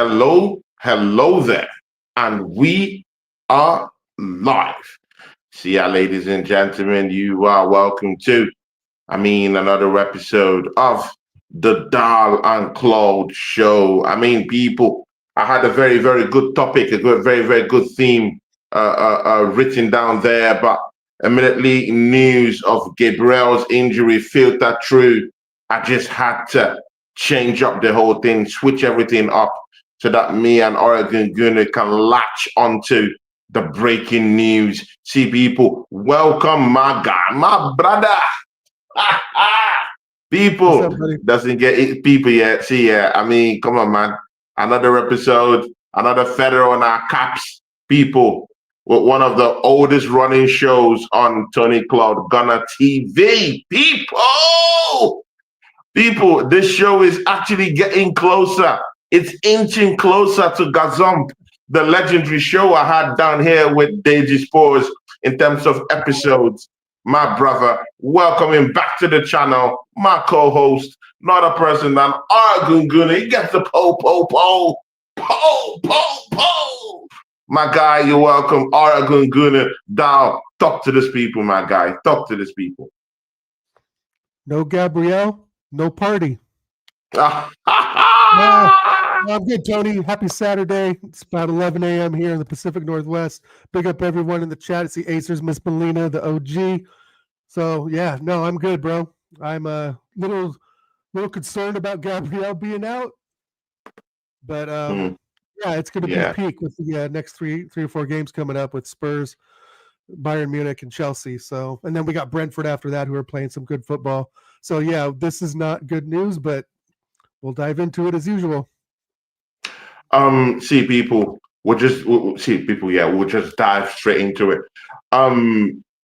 hello there. And we are live. See ya, ladies and gentlemen. You are welcome to, another episode of the Dal and Claude Show. People, I had a very, very good topic, very, very good theme written down there, but immediately news of Gabriel's injury filtered through. I just had to change up the whole thing, switch everything up so that me and Oregon Gunner can latch onto the breaking news. See, people, welcome my guy, my brother. People doesn't get it, people yet. See, come on, man. Another episode, another feather on our caps. People, with one of the oldest running shows on Tony Cloud Gunner TV. People, this show is actually getting closer. It's inching closer to Gazump, the legendary show I had down here with Deji Spores in terms of episodes. My brother, welcome him back to the channel. My co-host, not a person than Argunguna. He gets the po. My guy, you're welcome. Argunguna. Down. Talk to these people, my guy. Talk to these people. No Gabriel, no party. I'm good, Tony. Happy Saturday. It's about 11 a.m. here in the Pacific Northwest. Big up everyone in the chat. It's the Acers, Miss Melina, the OG. So, yeah, no, I'm good, bro. I'm a little concerned about Gabriel being out. But, yeah, it's going to be peak with the next three or four games coming up with Spurs, Bayern Munich, and Chelsea. So, and then we got Brentford after that who are playing some good football. So, yeah, this is not good news, but we'll dive into it as usual. We'll just dive straight into it.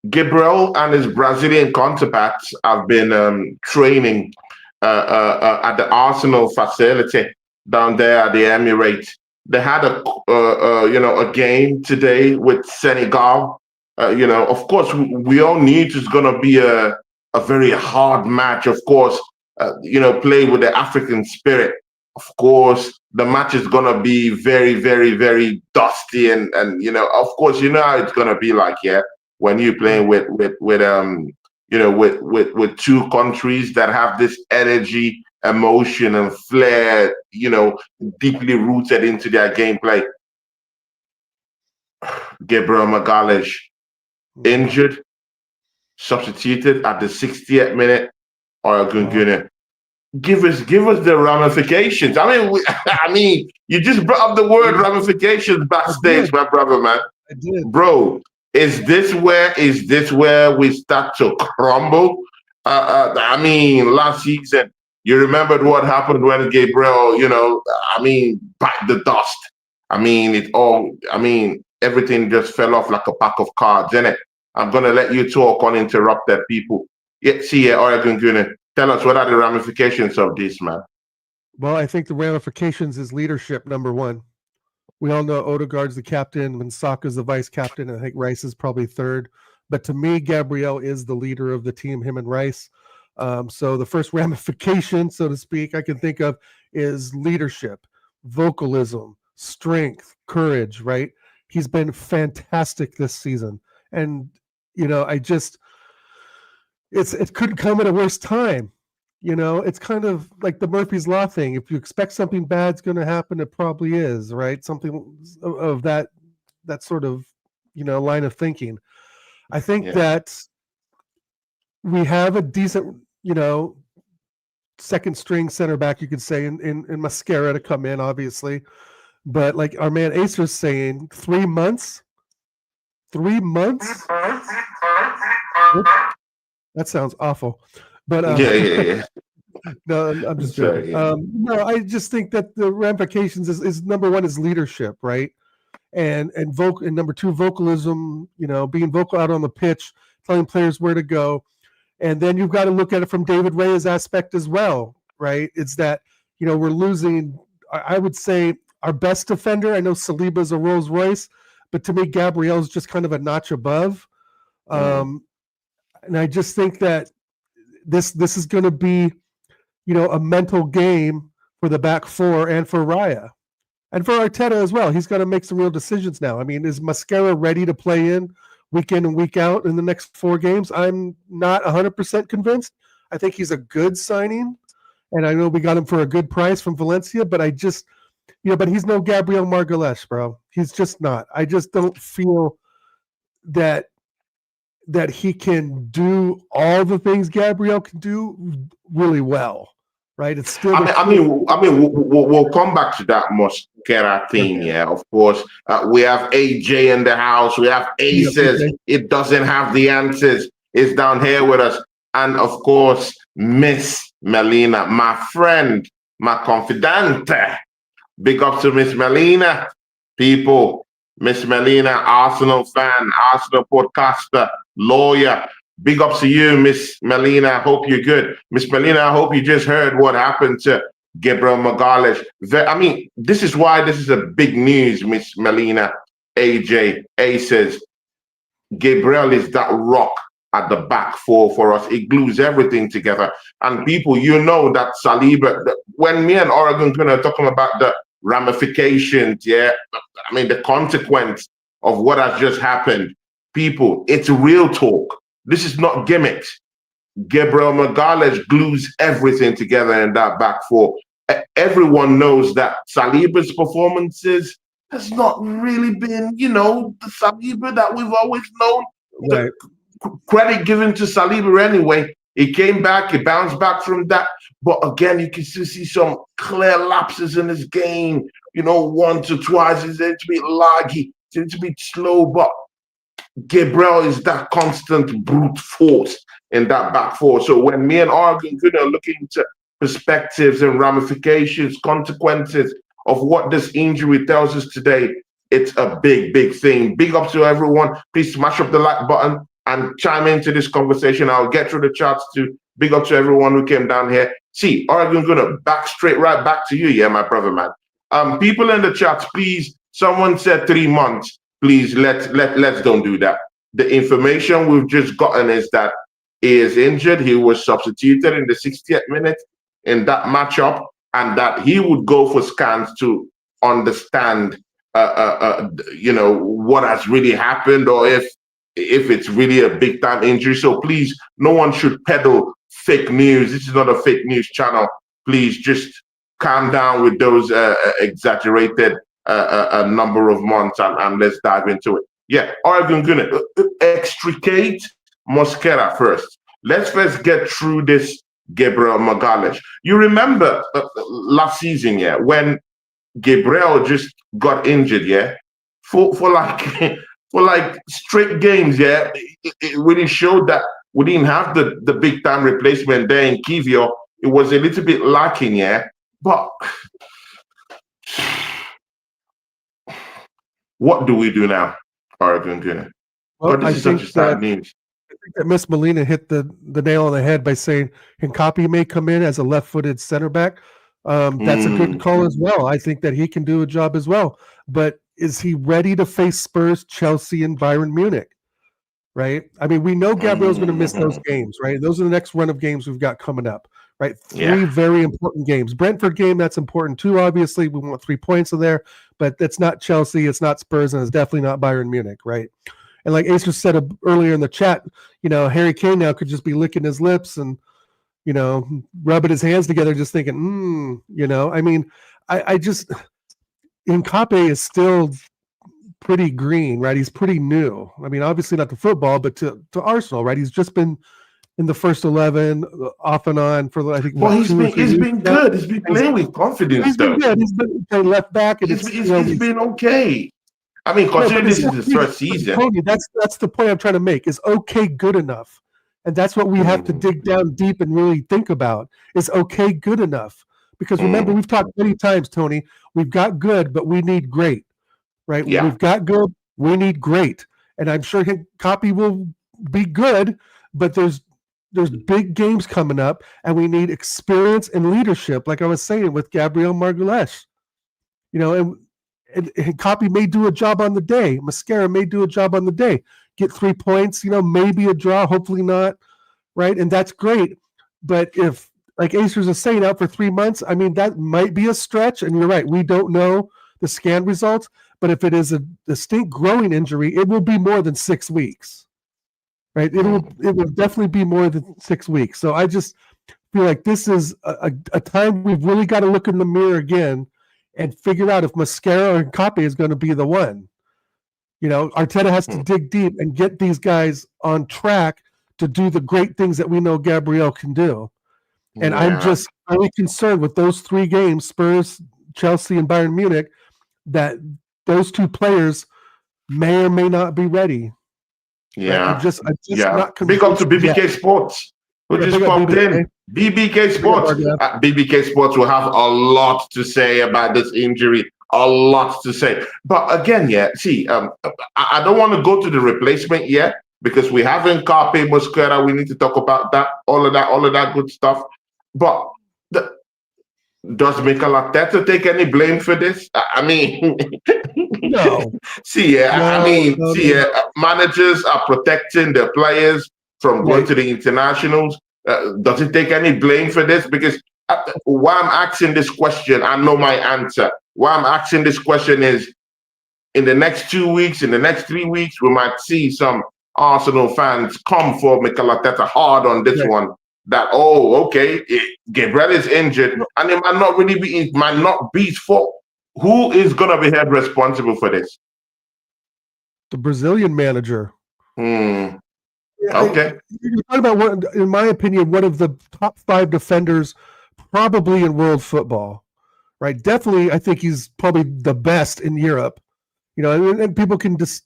Gabriel and his Brazilian counterparts have been training at the Arsenal facility down there at the Emirates. They had a game today with Senegal. Of course, we all knew it was going to be a very hard match. Of course, play with the African spirit. Of course, the match is going to be very, very, very dusty. And of course, you know how it's going to be like, when you're playing with two countries that have this energy, emotion, and flair, deeply rooted into their gameplay. Gabriel Magaleas injured, substituted at the 60th minute, or Gunguneh. Give us the ramifications. You just brought up the word ramifications backstage, my brother, man. I did. Bro, is this where we start to crumble? Last season, you remembered what happened when Gabriel, backed the dust. Everything just fell off like a pack of cards, innit? I'm gonna let you talk uninterrupted, people. Oregon Gunner. Tell us, what are the ramifications of this, man? Well, I think the ramifications is leadership, number one. We all know Odegaard's the captain, Saka's the vice captain, and I think Rice is probably third. But to me, Gabriel is the leader of the team, him and Rice. So the first ramification, so to speak, I can think of is leadership, vocalism, strength, courage, right? He's been fantastic this season. And, it couldn't come at a worse time. It's kind of like the Murphy's Law thing. If you expect something bad's going to happen, it probably is, right? Something of that sort of, line of thinking. I think that we have a decent, second string center back, you could say, in Mascara to come in, obviously. But like our man Acer's saying, 3 months? 3 months? That sounds awful. But no, I'm just joking. No, I just think that the ramifications is number one is leadership, right? And number two, vocalism, being vocal out on the pitch, telling players where to go. And then you've got to look at it from David Raya's aspect as well, right? It's that, we're losing, I would say, our best defender. I know Saliba's a Rolls Royce, but to me, Gabriel's just kind of a notch above. And I just think that this is going to be, a mental game for the back four and for Raya. And for Arteta as well, he's got to make some real decisions now. I mean, is Mosquera ready to play in week and week out in the next 4 games? I'm not 100% convinced. I think he's a good signing, and I know we got him for a good price from Valencia, but I just, but he's no Gabriel Magaleas, bro. He's just not. I just don't feel that he can do all the things Gabriel can do really well. Right? It's still. We'll come back to that Mosquera thing. Yeah, of course. We have AJ in the house. We have Aces. It doesn't have the answers. It's down here with us, and of course, Miss Melina, my friend, my confidante. Big up to Miss Melina, people. Miss Melina, Arsenal fan, Arsenal podcaster, lawyer. Big ups to you, Miss Melina. I hope you're good. Miss Melina, I hope you just heard what happened to Gabriel Magaleas. This is why this is a big news, Miss Melina. AJ, Aces. Gabriel is that rock at the back four for us. It glues everything together. And people, that Saliba, when me and Oregon are talking about the ramifications, the consequence of what has just happened, people, it's real talk. This is not gimmicks. Gabriel Magaleas glues everything together in that back four. Everyone knows that Saliba's performances has not really been, the Saliba that we've always known. Right. Credit given to Saliba anyway. He came back, he bounced back from that. But again, you can still see some clear lapses in his game. Once or twice, he's a bit laggy, it's a bit slow, but Gabriel is that constant brute force in that back four. So when me and Oregon are looking into perspectives and ramifications, consequences of what this injury tells us today, it's a big, big thing. Big up to everyone. Please smash up the like button and chime into this conversation. I'll get through the charts too. Big up to everyone who came down here. See, Oregon gonna right back to you, my brother, man. People in the chats, please. Someone said 3 months. Please, let's don't do that. The information we've just gotten is that he is injured. He was substituted in the 60th minute in that matchup, and that he would go for scans to understand, what has really happened, or if it's really a big time injury. So please, no one should peddle fake news. This is not a fake news channel. Please just calm down with those exaggerated a number of months, and let's dive into it. Yeah, Oregon gonna extricate Mosquera first. Let's first get through this Gabriel Magaleas. You remember last season, when Gabriel just got injured, for like straight games, it really showed that we didn't have the big time replacement there in Kivio. It was a little bit lacking, but what do we do now, Oregon? Well, this is such sad news. I think that Miss Melina hit the nail on the head by saying Hincapi may come in as a left-footed center back. That's a good call as well. I think that he can do a job as well. But is he ready to face Spurs, Chelsea, and Bayern Munich? Right? I mean, we know Gabriel's going to miss those games, right? Those are the next run of games we've got coming up, right? 3 very important games. Brentford game, that's important too, obviously. We want 3 points in there, but it's not Chelsea, it's not Spurs, and it's definitely not Bayern Munich, right? And like Acer said earlier in the chat, Harry Kane now could just be licking his lips and, rubbing his hands together, just thinking, I mean, I just, Hincapi is still pretty green, right? He's pretty new. I mean, obviously not to football, but to Arsenal, right? He's just been in the first 11 off and on for, I think, he's been good. He's been playing with confidence. He's been good. He's been playing left back, and he's been okay. I mean, considering this is his first season. Tony, that's the point I'm trying to make. Is okay good enough? And that's what we have to dig down deep and really think about. Is okay good enough? Because remember, we've talked many times, Tony, we've got good, but we need great, right? Yeah. We've got good, we need great. And I'm sure Hincapi will be good, but there's big games coming up, and we need experience and leadership, like I was saying with Gabriel Magaleas. And Hincapi may do a job on the day. Mosquera may do a job on the day. Get 3 points, maybe a draw, hopefully not, right? And that's great. But if, like Acers is saying, out for 3 months, I mean, that might be a stretch. And you're right, we don't know the scan results. But if it is a distinct growing injury, it will be more than 6 weeks, right? It will definitely be more than 6 weeks. So I just feel like this is a time we've really got to look in the mirror again and figure out if Mascara or Nkape is going to be the one. Arteta has to dig deep and get these guys on track to do the great things that we know Gabriel can do. And I'm just really concerned with those 3 games, Spurs, Chelsea, and Bayern Munich, that those 2 players may or may not be ready. Yeah. Right? I'm just not convinced. Big up to BBK Sports, who just popped in. BBK Sports. BBK Sports will have a lot to say about this injury. A lot to say. But again, I don't want to go to the replacement yet because we haven't Nkape, Mosquera. We need to talk about that, all of that good stuff. But does Mikel Arteta take any blame for this? I mean, no. Managers are protecting their players from going to the internationals. Does he take any blame for this? Because why I'm asking this question, I know my answer. Why I'm asking this question is, in the next 2 weeks, in the next 3 weeks, we might see some Arsenal fans come for Mikel Arteta hard on this one. That Gabriel is injured, and it might not be his fault. Who is gonna be held responsible for this? The Brazilian manager. Okay. You're talking about in my opinion, one of the top 5 defenders probably in world football. Right? Definitely, I think he's probably the best in Europe. And people can just,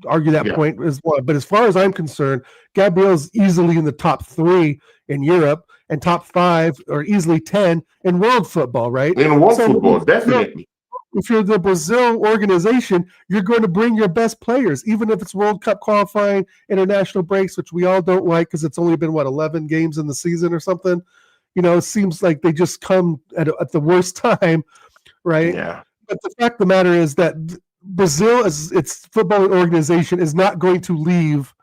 argue that point as well. But as far as I'm concerned, Gabriel's easily in the top 3 in Europe and top 5 or easily 10 in world football, right? In world football, definitely. If you're the Brazil organization, you're going to bring your best players, even if it's World Cup qualifying, international breaks, which we all don't like because it's only been, 11 games in the season or something. It seems like they just come at the worst time, right? Yeah. But the fact of the matter is that Brazil, as its football organization, is not going to leave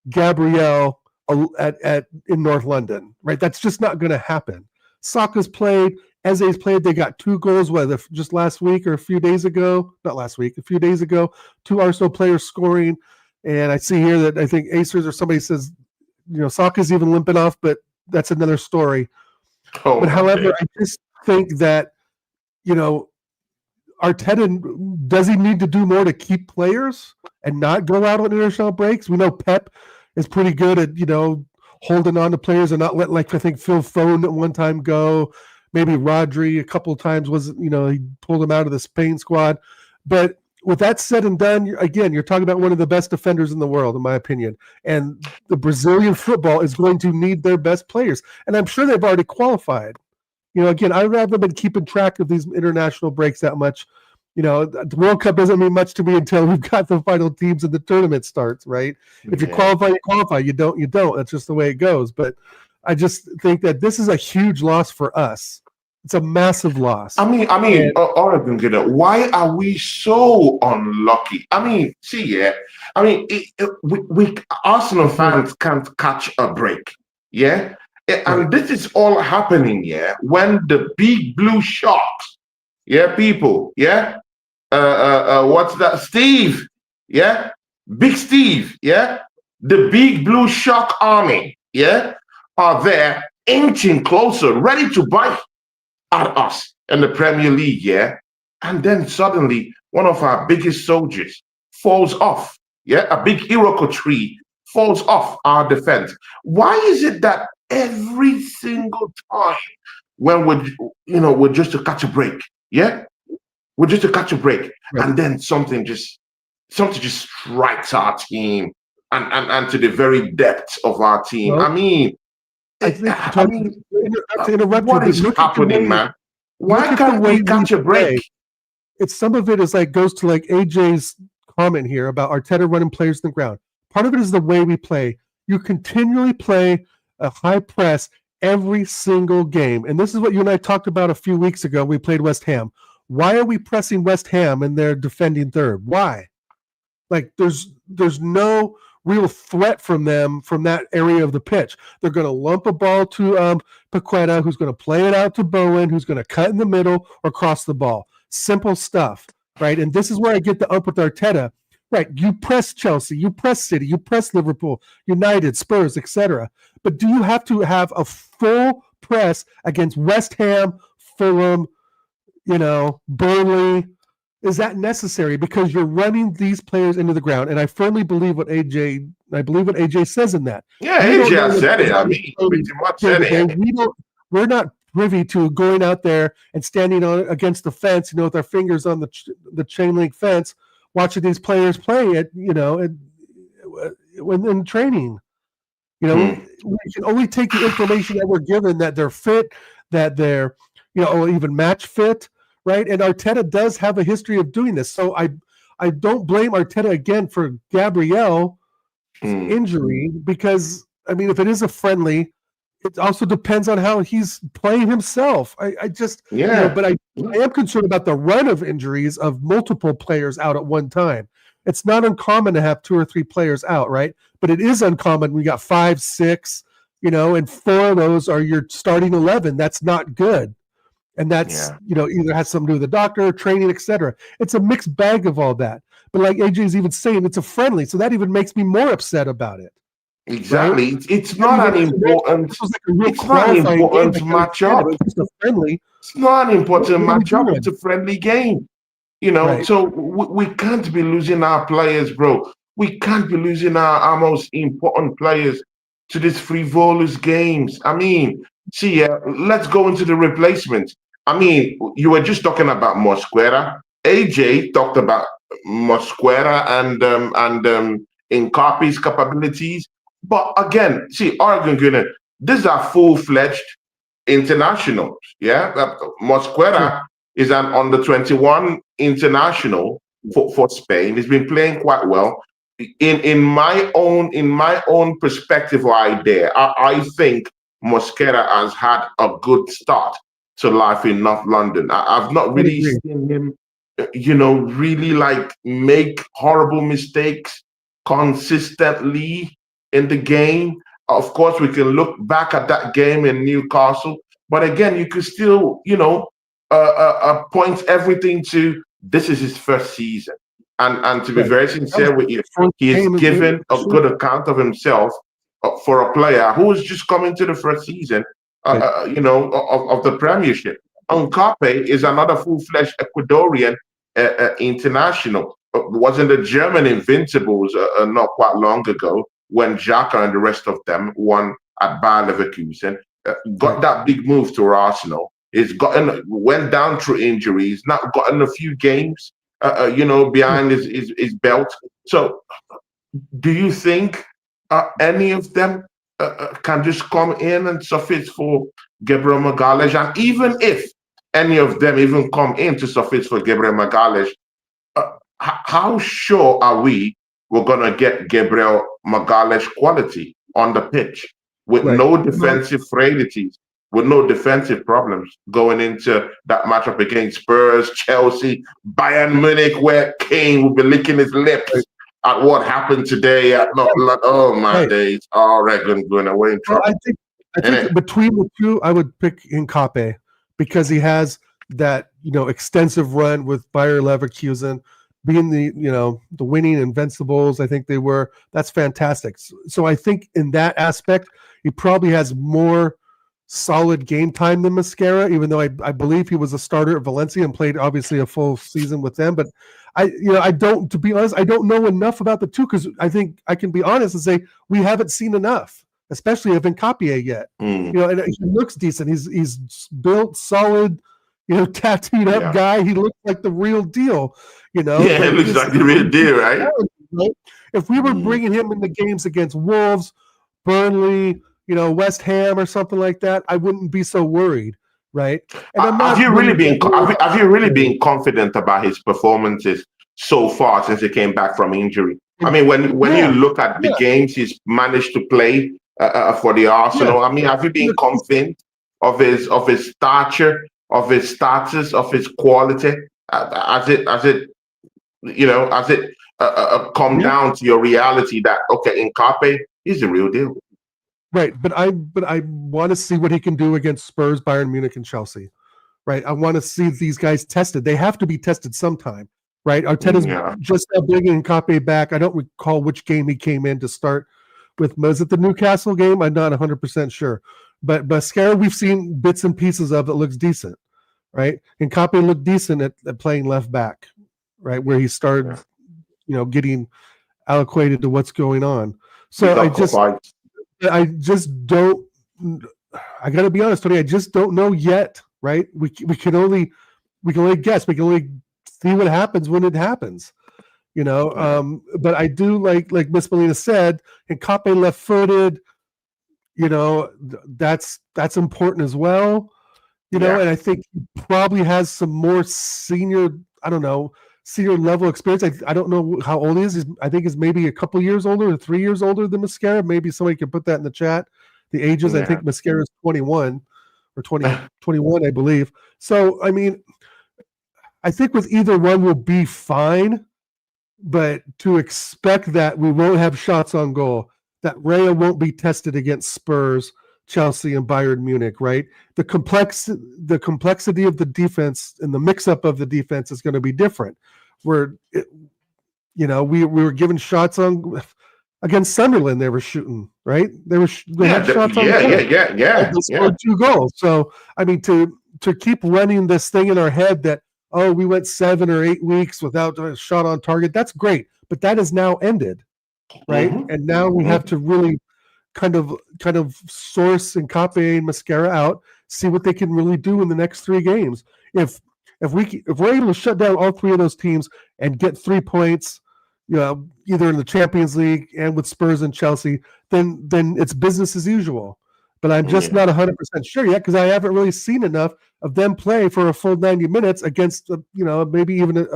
Gabriel in North London, right? That's just not going to happen. Saka's played, Eze's played. They got 2 goals, just last week or a few days ago? Not last week, a few days ago. 2 Arsenal players scoring. And I see here that I think Acers or somebody says, Saka's even limping off, but that's another story. But however, I just think that, Arteta, does he need to do more to keep players and not go out on international breaks? We know Pep is pretty good at, holding on to players and not let, I think Phil Foden at one time go. Maybe Rodri a couple of times he pulled him out of the Spain squad. But with that said and done, you're talking about one of the best defenders in the world, in my opinion. And the Brazilian football is going to need their best players. And I'm sure they've already qualified. I haven't been keeping track of these international breaks that much. The World Cup doesn't mean much to me until we've got the final teams and the tournament starts, right? If you qualify, you qualify. You don't. That's just the way it goes. But I just think that this is a huge loss for us. It's a massive loss. Oregon, why are we so unlucky? We Arsenal fans can't catch a break. Yeah. And this is all happening, when the big blue sharks, people, what's that? Steve, Big Steve, the big blue shark army, are there inching closer, ready to bite at us in the Premier League, and then suddenly one of our biggest soldiers falls off, a big Iroko tree falls off our defense. Why is it that every single time when we're just to catch a break, we're just to catch a break, and then something just strikes our team and to the very depths of our team? What is happening, man? Why can't we catch a break? It's some of it is goes to AJ's comment here about Arteta running players to the ground. Part of it is the way we play. You continually play a high press every single game. And this is what you and I talked about a few weeks ago. We played West Ham. Why are we pressing West Ham and they're defending third? Why? There's no real threat from them from that area of the pitch. They're going to lump a ball to Paqueta, who's going to play it out to Bowen, who's going to cut in the middle or cross the ball. simple stuff, right? And this is where I get the up with Arteta. Right, you press Chelsea, you press City, you press Liverpool, United, Spurs, etc. But do you have to have a full press against West Ham, Fulham, Burnley? Is that necessary? Because you're running these players into the ground, and I firmly believe what AJ says in that. Yeah, AJ has said it. I mean, pretty much said it. We're not privy to going out there and standing against the fence, with our fingers on the chain link fence, watching these players play it, when in training. We can only take the information that we're given, that they're fit, that they're, or even match fit, right? And Arteta does have a history of doing this. So I don't blame Arteta again for Gabriel's injury, because, I mean, if it is a friendly, it also depends on how he's playing himself. But I am concerned about the run of injuries of multiple players out at one time. It's not uncommon to have 2 or 3 players out, right? But it is uncommon. We got 5, 6, and 4 of those are your starting 11. That's not good. And that's, either has something to do with the doctor, training, etc. It's a mixed bag of all that. But like AJ's even saying, it's a friendly. So that even makes me more upset about it. Exactly. Right? It's not an important. It's not an important matchup. It's a friendly. It's not an important matchup. It's a friendly game. Right. So we can't be losing our players, bro. We can't be losing our most important players to these frivolous games. I mean, let's go into the replacements. I mean, you were just talking about Mosquera. AJ talked about Mosquera and Nkapi's capabilities. But again, Oregon, these are full-fledged internationals. Yeah, Mosquera is an under-21 international for Spain. He's been playing quite well. In my own perspective or idea, I think Mosquera has had a good start to life in North London. I've not really seen him, really like make horrible mistakes consistently in the game. Of course, we can look back at that game in Newcastle, but again, you could still, point everything to this is his first season. And to be very sincere with you, he has given a good account of himself for a player who is just coming to the first season, of the Premiership. Nkapi is another full-fledged Ecuadorian international. Was in the German Invincibles not quite long ago, when Xhaka and the rest of them won at Bayer Leverkusen, got that big move to Arsenal. Went down through injuries, not gotten a few games, behind his belt. So, do you think any of them can just come in and suffice for Gabriel Magaleas? And even if any of them even come in to suffice for Gabriel Magaleas, how sure are we're going to get Gabriel Magaleas quality on the pitch with no defensive frailties, with no defensive problems going into that matchup against Spurs, Chelsea, Bayern Munich, where Kane will be licking his lips at what happened today? Days, Oregon going away in trouble. Well, I think between the two, I would pick Nkapi, because he has that extensive run with Bayer Leverkusen, being the winning Invincibles. I think they were. That's fantastic. So I think in that aspect, he probably has more solid game time than Mosquera, even though I believe he was a starter at Valencia and played obviously a full season with them. But to be honest, I don't know enough about the two, because I think I can be honest and say we haven't seen enough, especially of Nkapi yet. And he looks decent. He's built, solid, tattooed up guy. He looks like the real deal. Yeah, it looks like the real deal, right? If we were bringing him in the games against Wolves, Burnley, West Ham or something like that, I wouldn't be so worried, right? And have you really been confident about his performances so far since he came back from injury? I mean, when you look at the games he's managed to play for the Arsenal, I mean, have you been convinced of his stature, of his status, of his quality? Has it come down to your reality that Nkapi is the real deal? Right, but I want to see what he can do against Spurs, Bayern Munich, and Chelsea, right? I want to see these guys tested. They have to be tested sometime, right? Arteta's just bringing Nkape back. I don't recall which game he came in to start with. Was it the Newcastle game? I'm not 100% sure. But Mascara, we've seen bits and pieces of it looks decent, right? Nkape looked decent at playing left back, right? Where he started, getting allocated to what's going on. So I just don't. I got to be honest, Tony. I just don't know yet, right? We can only guess. We can only see what happens when it happens, But I do like Miss Molina said, Nkape left-footed. That's important as well. And I think he probably has some more senior level experience. I don't know how old he is. I think he's maybe a couple years older or 3 years older than Mascara. Maybe somebody can put that in the chat. The ages, I think Mascara is 21 or 21, I believe. So, I mean, I think with either one we'll be fine, but to expect that we won't have shots on goal, that Raya won't be tested against Spurs, Chelsea, and Bayern Munich, right? The complexity of the defense and the mix-up of the defense is going to be different. We were given shots on against Sunderland. They were shooting, right? They had shots on. They scored 2 goals. So I mean, to keep running this thing in our head that we went 7 or 8 weeks without a shot on target. That's great, but that has now ended, right? And now we have to really kind of source Nkape and Mascara out, see what they can really do in the next 3 games. If we're able to shut down all 3 of those teams and get 3 points, either in the Champions League and with Spurs and Chelsea, then it's business as usual. But I'm just not 100% sure yet because I haven't really seen enough of them play for a full 90 minutes against, maybe even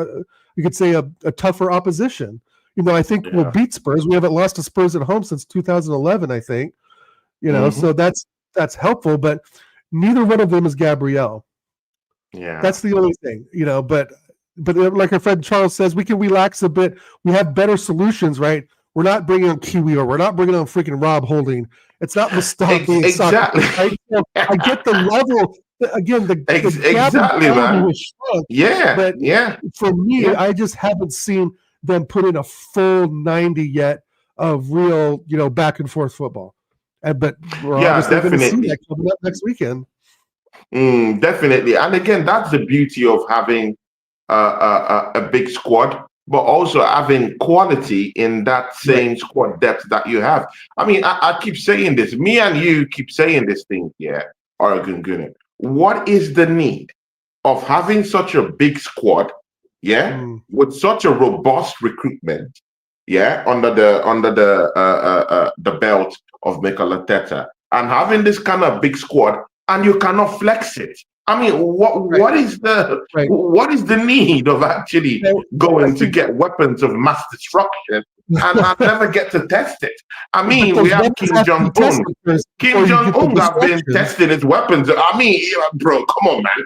you could say a tougher opposition. I think we'll beat Spurs. We haven't lost to Spurs at home since 2011, I think. So that's helpful, but neither one of them is Gabriel. Yeah. That's the only thing, but like our friend Charles says, we can relax a bit. We have better solutions, right? We're not bringing on Kiwi or we're not bringing on freaking Rob Holding. It's not Mustafi. Exactly. Right? So I get the level. Again, the exactly, man. Shrunk, but for me, I just haven't seen them put in a full 90 yet of real, back and forth football. But we're obviously going to see that coming up next weekend. Definitely, and again, that's the beauty of having a big squad, but also having quality in that same squad depth that you have. I mean, I keep saying this. Me and you keep saying this thing here, Oregon Gunner. What is the need of having such a big squad, with such a robust recruitment, under the belt of Mikel Arteta, and having this kind of big squad, and you cannot flex it? I mean, what is the need of actually going to get weapons of mass destruction and never get to test it? I mean, we have Kim Jong-un. Kim Jong-un have been testing his weapons. I mean, bro, come on, man.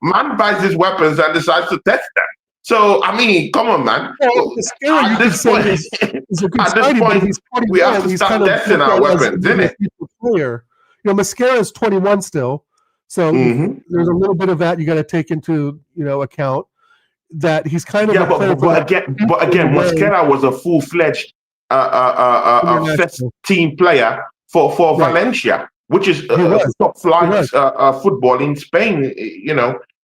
Man buys his weapons and decides to test them. So, I mean, come on, man. At this point, we have to start testing our weapons, isn't it? Mascara is 21 still. So there's a little bit of that you got to take into account that he's kind of but again, Mascara was a full-fledged first team player for Valencia, which is top flight football in Spain.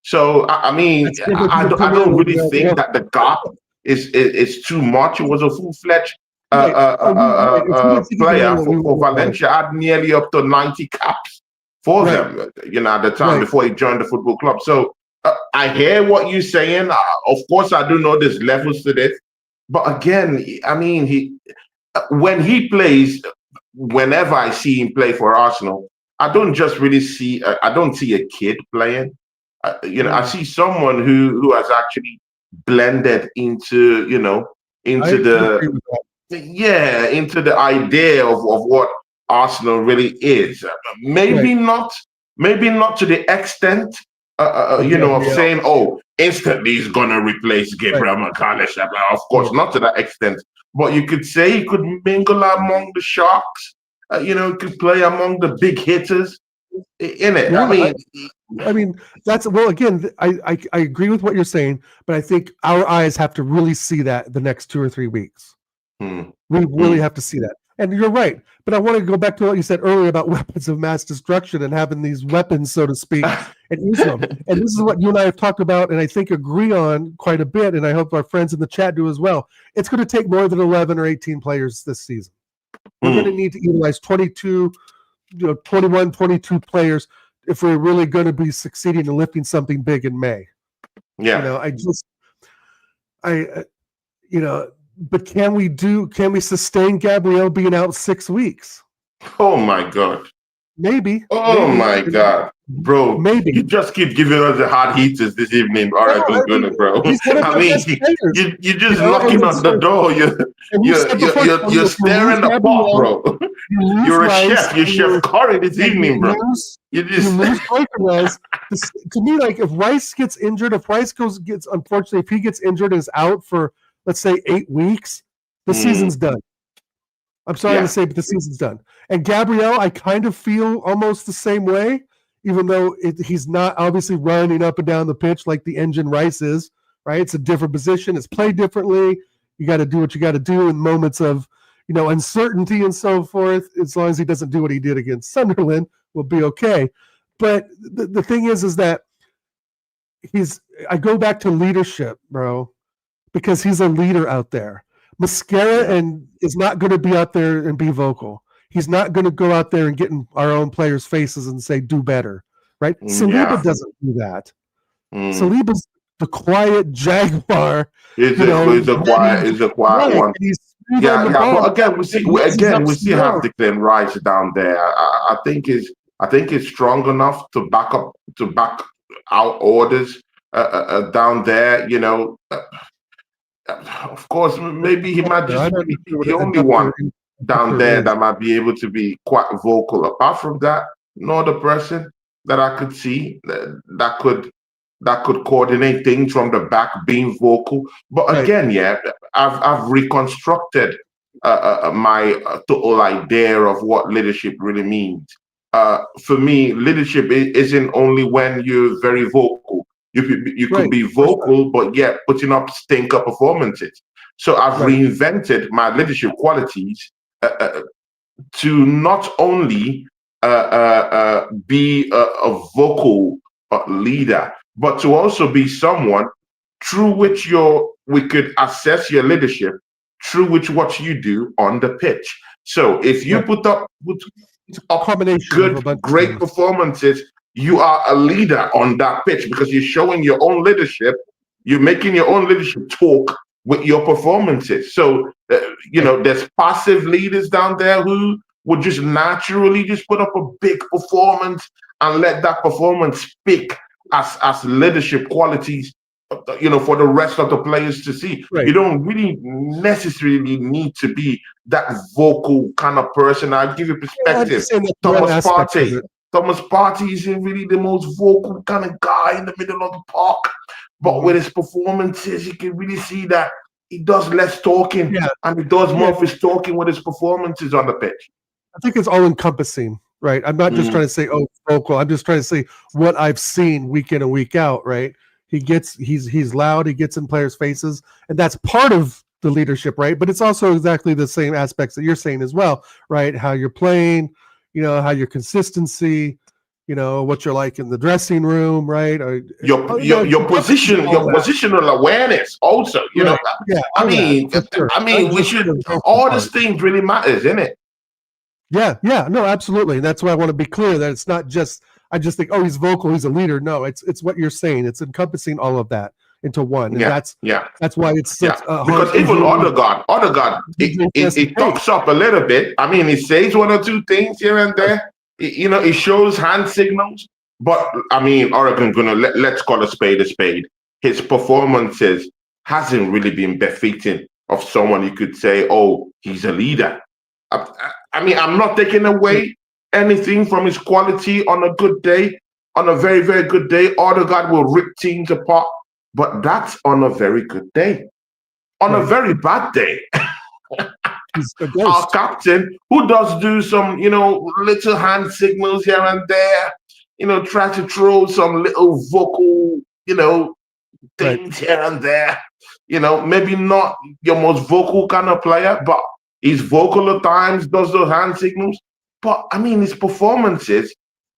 So I mean, I don't really think that the gap is too much. It was a full-fledged player for Valencia. Had nearly up to 90 caps for them, at the time before he joined the football club. So I hear what you're saying. Of course, I do know there's levels to this. But again, I mean, when he plays, whenever I see him play for Arsenal, I don't just really see, I don't see a kid playing. I see someone who has actually blended into, into the idea of what Arsenal really is. Maybe not to the extent of saying, instantly he's gonna replace Gabriel Magaleas. Of course, not to that extent. But you could say he could mingle among the sharks. He could play among the big hitters. in it. Yeah, I mean, that's well. Again, I agree with what you're saying, but I think our eyes have to really see that the next 2 or 3 weeks. Hmm. We really have to see that. And you're right. But I want to go back to what you said earlier about weapons of mass destruction and having these weapons, so to speak, and use them. And this is what you and I have talked about, and I think agree on quite a bit. And I hope our friends in the chat do as well. It's going to take more than 11 or 18 players this season. We're going to need to utilize 22, 21, 22 players if we're really going to be succeeding in lifting something big in May. Yeah. But can we sustain Gabriel being out 6 weeks? Oh my God. Maybe. My God. Bro, maybe. You just keep giving us the hard heaters this evening. All right, bro. I mean, you're just knocking on the door. You're stirring the pot, bro. You're a chef. You're Chef Curry this evening, bro. You lose Gyokeres. To me, like if Rice gets injured, unfortunately, if he gets injured and is out for, let's say, 8 weeks, the season's done. I'm sorry to say, but the season's done. And Gabriel, I kind of feel almost the same way, even though he's not obviously running up and down the pitch like the engine Rice is, right? It's a different position. It's played differently. You got to do what you got to do in moments of, uncertainty and so forth. As long as he doesn't do what he did against Sunderland, we'll be okay. But the thing is that I go back to leadership, bro, because he's a leader out there. Mascara is not going to be out there and be vocal. He's not going to go out there and get in our own players' faces and say, do better, right? Saliba doesn't do that. Saliba's the quiet jaguar. He's a quiet one. But again, we still have Declan Rice down there. I think he's strong enough to back out orders down there. Of course, maybe he might just be the only one down there that might be able to be quite vocal. Apart from that, no other person that I could see that could coordinate things from the back, being vocal. But again, I've reconstructed my total idea of what leadership really means. For me, leadership isn't only when you're very vocal. You could be vocal, but yet putting up stinker performances. So I've reinvented my leadership qualities to not only be a vocal leader, but to also be someone through which we could assess your leadership, through which what you do on the pitch. So if you put up great performances, you are a leader on that pitch because you're showing your own leadership. You're making your own leadership talk with your performances. So, there's passive leaders down there who would just naturally just put up a big performance and let that performance speak as leadership qualities, for the rest of the players to see. You don't really necessarily need to be that vocal kind of person. I'll give you perspective. Thomas Partey isn't really the most vocal kind of guy in the middle of the park, but with his performances, you can really see that he does less talking and he does more of his talking with his performances on the pitch. I think it's all encompassing, right? I'm not just trying to say, vocal. I'm just trying to say what I've seen week in and week out, right? He's loud, he gets in players' faces, and that's part of the leadership, right? But it's also exactly the same aspects that you're saying as well, right? How you're playing, how your consistency, what you're like in the dressing room, right? Or, your positional awareness also, I mean, we should, all these things really matters, isn't it? Yeah, no, absolutely. And that's why I want to be clear that it's not just, I just think, he's vocal, he's a leader. No, it's what you're saying. It's encompassing all of that into one. And that's why it's such because even Odegaard, it talks up a little bit. I mean, he says one or two things here and there. He shows hand signals. But I mean, Oregon let's call a spade a spade. His performances hasn't really been befitting of someone you could say, he's a leader. I mean, I'm not taking away anything from his quality on a good day. On a very, very good day, Odegaard will rip teams apart. But that's on a very good day. On a very bad day, He's a our ghost. captain, who does do some, little hand signals here and there, try to throw some little vocal, things here and there. Maybe not your most vocal kind of player, but he's vocal at times, does those hand signals. But I mean, his performances,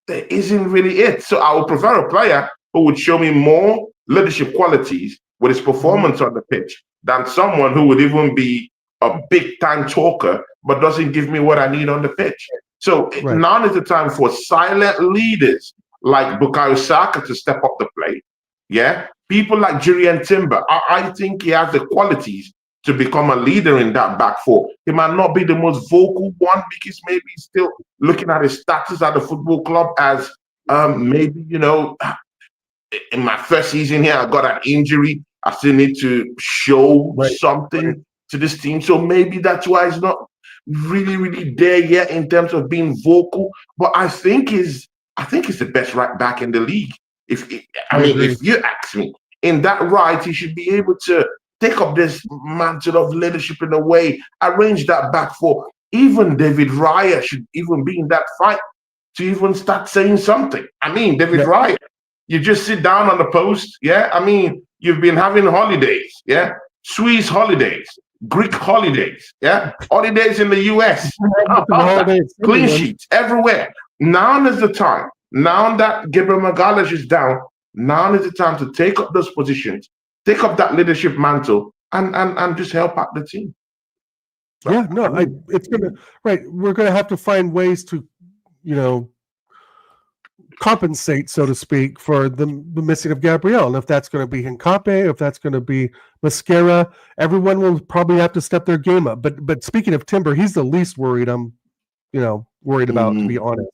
that isn't really it. So I would prefer a player who would show me more leadership qualities with his performance on the pitch than someone who would even be a big time talker but doesn't give me what I need on the pitch. So now is the time for silent leaders like Bukayo Saka to step up the plate. Yeah, people like Jurrien Timber. I think he has the qualities to become a leader in that back four. He might not be the most vocal one because maybe he's still looking at his status at the football club as maybe, in my first season here, I got an injury. I still need to show something to this team. So maybe that's why he's not really, really there yet in terms of being vocal. But I think he's the best right back in the league. If you ask me, in that right, he should be able to take up this mantle of leadership in a way, arrange that back four. Even David Raya should even be in that fight to even start saying something. I mean, David Raya, you just sit down on the post, yeah? I mean, you've been having holidays, yeah? Swiss holidays, Greek holidays, yeah? Holidays in the US, clean sheets everywhere. Now is the time. Now that Gabriel Magaleas is down, now is the time to take up those positions, take up that leadership mantle, and just help out the team. Yeah, no, we're gonna have to find ways to, compensate, so to speak, for the missing of Gabriel. And if that's going to be Hincape, if that's going to be Mascara, everyone will probably have to step their game up. But speaking of Timber, he's the least worried I'm, worried about, to be honest.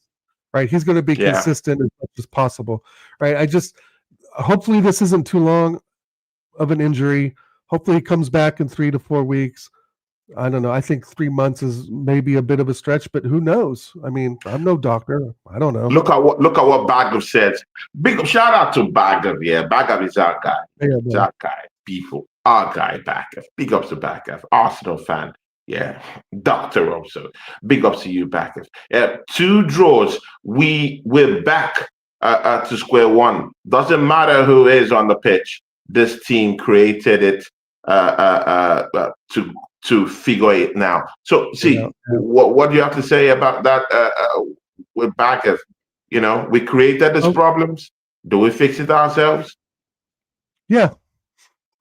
Right? He's going to be consistent as much as possible. Right? Hopefully this isn't too long of an injury. Hopefully he comes back in 3 to 4 weeks. I don't know. I think 3 months is maybe a bit of a stretch, but who knows? I mean, I'm no doctor. I don't know. Look at what Bagav says. Big shout out to Bagav. Yeah, Bagav is our guy. It's our guy. People, our guy Bagav. Big ups to Bagav. Arsenal fan. Yeah, doctor also. Big ups to you, Bagav. 2 draws. We're back to square one. Doesn't matter who is on the pitch. This team created it to figure it now. So, what do you have to say about that with Bagav? We created these problems. Do we fix it ourselves? Yeah.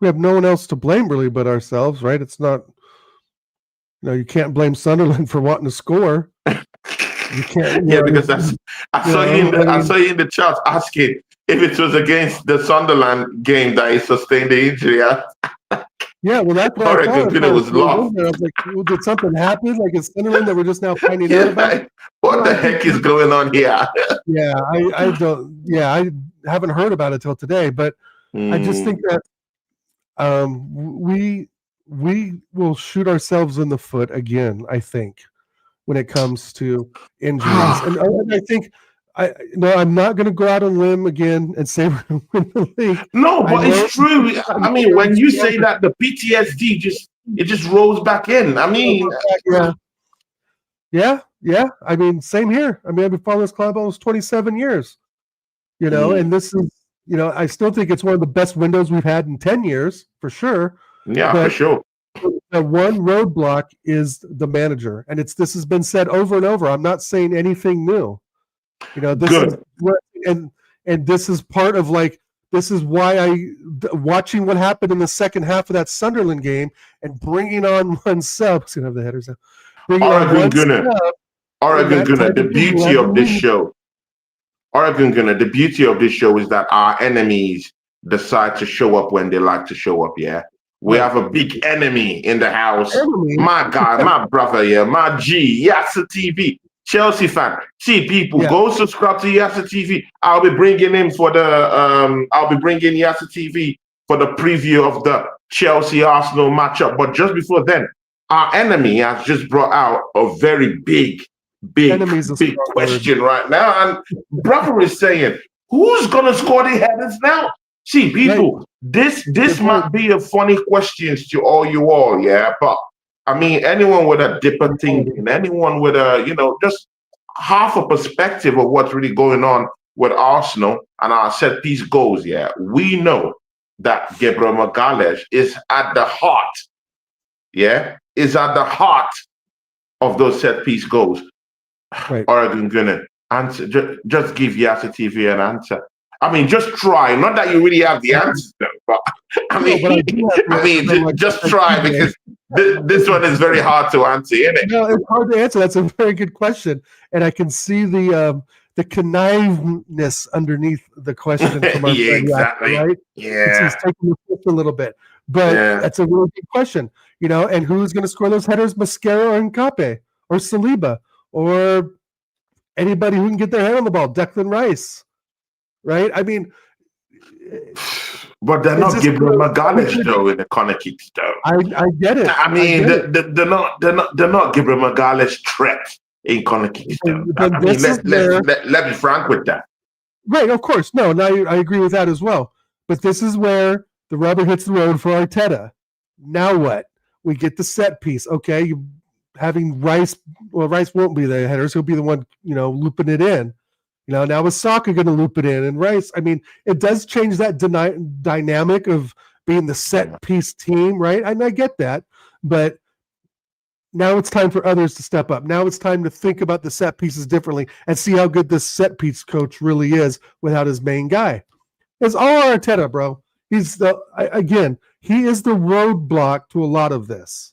We have no one else to blame really but ourselves, right? It's not, you can't blame Sunderland for wanting to score. You can't. Because I saw you in the chat asking if it was against the Sunderland game that he sustained the injury. Yeah, well, that's what I thought. Computer was lost. I was like, well, did something happen? Like it's Sunderland that we're just now finding out about? What the heck is going on here? Yeah, I don't. Yeah, I haven't heard about it till today, but I just think that we will shoot ourselves in the foot again. I think when it comes to injuries, and I think. I'm not going to go out on a limb again and say we're going to win the league. No, but it's true. I mean, when you say that, the PTSD just rolls back in. I mean, yeah. I mean, same here. I mean, I've been following this club almost 27 years. And this is, I still think it's one of the best windows we've had in 10 years for sure. Yeah, for sure. The one roadblock is the manager, and this has been said over and over. I'm not saying anything new. This is and this is part of this is why watching what happened in the second half of that Sunderland game and bringing on one sub. It's gonna have the headers now. Oregon Gunner. The beauty of this show. Oregon Gunner. The beauty of this show is that our enemies decide to show up when they like to show up. Yeah, we have a big enemy in the house. My guy, my brother. Yeah, my G. Yasa TV. Chelsea fan. See, people, go subscribe to Yasa TV. I'll be bringing him for the Yasa TV for the preview of the Chelsea Arsenal matchup. But just before then, our enemy has just brought out a very big question right now. And brother is saying, who's gonna score the headers now? See, people, this might be a funny question to all, yeah, but I mean, anyone with a deeper thinking, anyone with a, just half a perspective of what's really going on with Arsenal and our set piece goals, yeah, we know that Gabriel Magaleas is at the heart, is at the heart of those set piece goals. Right. Oregon gonna answer. Just give Yasa TV an answer. I mean, just try. Not that you really have the answer, but just try because this one is very hard to answer, isn't it? No, it's hard to answer. That's a very good question, and I can see the conniveness underneath the question from our yeah, exactly. Right? Yeah, he's taking the fifth a little bit, but that's a really good question. And who's going to score those headers? Mascara or Nkape or Saliba or anybody who can get their hand on the ball? Declan Rice, right? I mean, but they're not Gabriel Magaleas though in the corner kicks though. I get it. I mean, they're not Gabriel Magaleas threat in corner kicks though. I mean, let's be frank with that. Right, of course. No, I agree with that as well. But this is where the rubber hits the road for Arteta. Now what? We get the set piece. Okay, you having Rice. Well, Rice won't be the headers. He'll be the one, looping it in. Now is Saka going to loop it in? And Rice, I mean, it does change that dynamic of being the set piece team, right? And I get that. But now it's time for others to step up. Now it's time to think about the set pieces differently and see how good this set piece coach really is without his main guy. It's all Arteta, bro. He is the roadblock to a lot of this,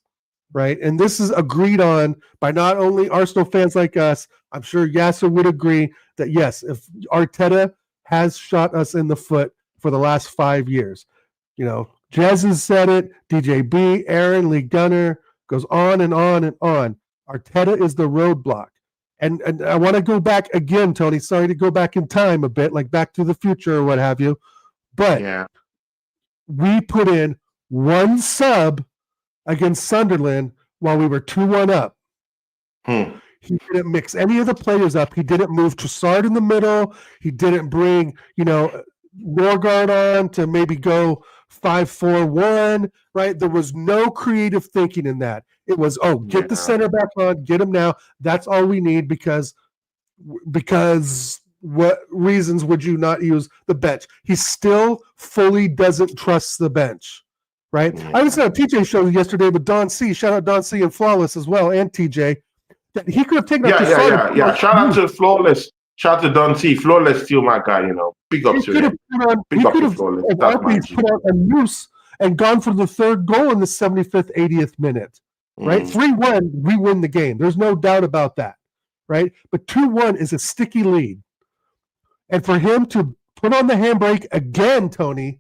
right? And this is agreed on by not only Arsenal fans like us. I'm sure Yasser would agree that, yes, if Arteta has shot us in the foot for the last 5 years. Jez has said it, DJB, Aaron, Lee Gunner, goes on and on and on. Arteta is the roadblock. And I want to go back again, Tony. Sorry to go back in time a bit, like Back to the Future or what have you. But we put in one sub against Sunderland while we were 2-1 up. He didn't mix any of the players up. He didn't move Trossard in the middle. He didn't bring, Norgard on to maybe go 5-4-1, right? There was no creative thinking in that. It was, get the center back on, get him now. That's all we need because what reasons would you not use the bench? He still fully doesn't trust the bench, right? I was on a TJ show yesterday with Don C. Shout out Don C and Flawless as well, and TJ. That he could have taken up Shout out to Flawless. Shout out to Don C. Flawless, still my guy, Big up to him. He could have put out a noose and gone for the third goal in the 75th, 80th minute, right? 3-1, we win the game. There's no doubt about that, right? But 2-1 is a sticky lead. And for him to put on the handbrake again, Tony,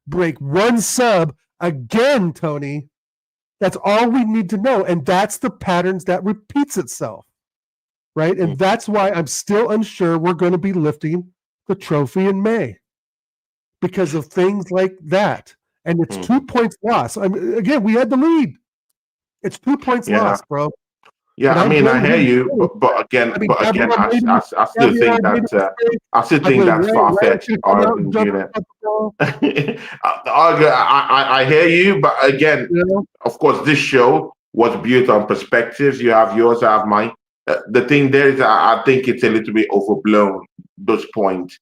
break one sub again, Tony, that's all we need to know. And that's the patterns that repeats itself, right? And that's why I'm still unsure we're going to be lifting the trophy in May because of things like that. And it's 2 points lost. I mean, again, we had the lead. It's 2 points lost, bro. Yeah, I mean, I hear you, but again, I still think that's far-fetched. I hear you, but again, of course, this show was built on perspectives. You have yours, I have mine. The thing there is, I think it's a little bit overblown. Those points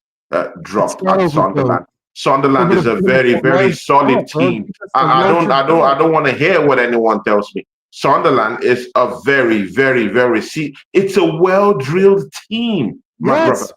dropped at Sunderland. Sunderland is a very, very solid team. I don't want to hear what anyone tells me. Sunderland is a very, very, very it's a well-drilled team, my brother.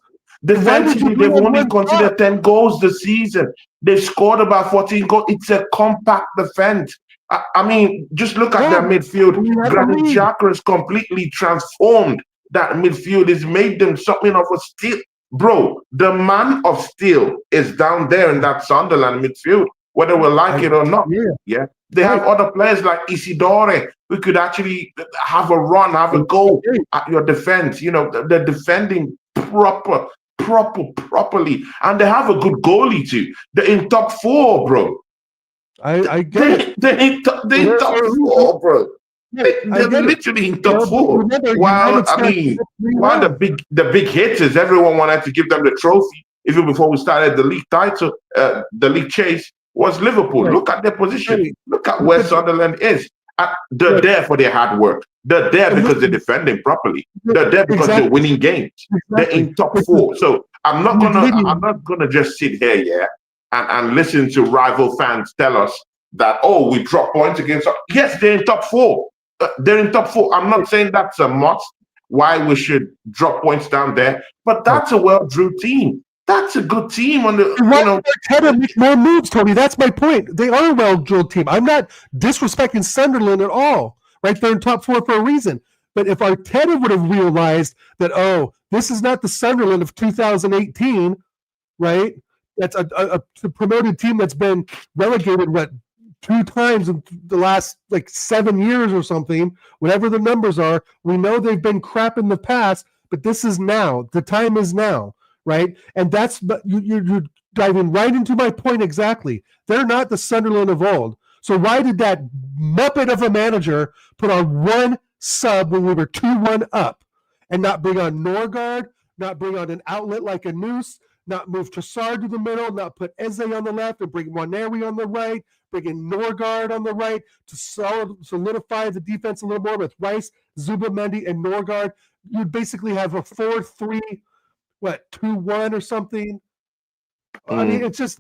Defensively, they've only considered 10 goals this season. They've scored about 14 goals. It's a compact defense. I mean, just look at their midfield. Granit Xhaka has completely transformed that midfield. It's made them something of a steel. Bro, the man of steel is down there in that Sunderland midfield, whether we like it or not. Yeah. They have other players like Isidore who could actually have a run, have a go at your defense. They're defending properly. And they have a good goalie too. They're in top 4, bro. I get it. They're in top 4, bro. They're literally in top 4. While the big hitters, everyone wanted to give them the trophy even before we started the league title, the league chase, was Liverpool. Look at their position. Look at where Sunderland is. They're there for their hard work. They're there because they're defending properly. They're there because they're winning games. They're in top 4. So I'm not gonna just sit here, and listen to rival fans tell us that, oh, we drop points against. Yes, they're in top 4. They're in top 4. I'm not saying that's a must. Why we should drop points down there, but that's a well-drilled team. That's a good team on the. Arteta make more moves, Tony. That's my point. They are a well-drilled team. I'm not disrespecting Sunderland at all. Right, they're in top 4 for a reason. But if Arteta would have realized that, oh, this is not the Sunderland of 2018, right? That's a promoted team that's been relegated 2 times in the last 7 years or something, whatever the numbers are. We know they've been crap in the past, but this is now. The time is now, right? And you're diving right into my point exactly. They're not the Sunderland of old. So why did that muppet of a manager put on 1 sub when we were 2-1 up and not bring on Norgard, not bring on an outlet like a Noose, not move Trossard to the middle, not put Eze on the left and bring Waneri on the right, bring in Norgard on the right to solidify the defense a little more with Rice, Zubamendi, and Norgard? You'd basically have a 4-3, 2-1 or something. I mean, it's just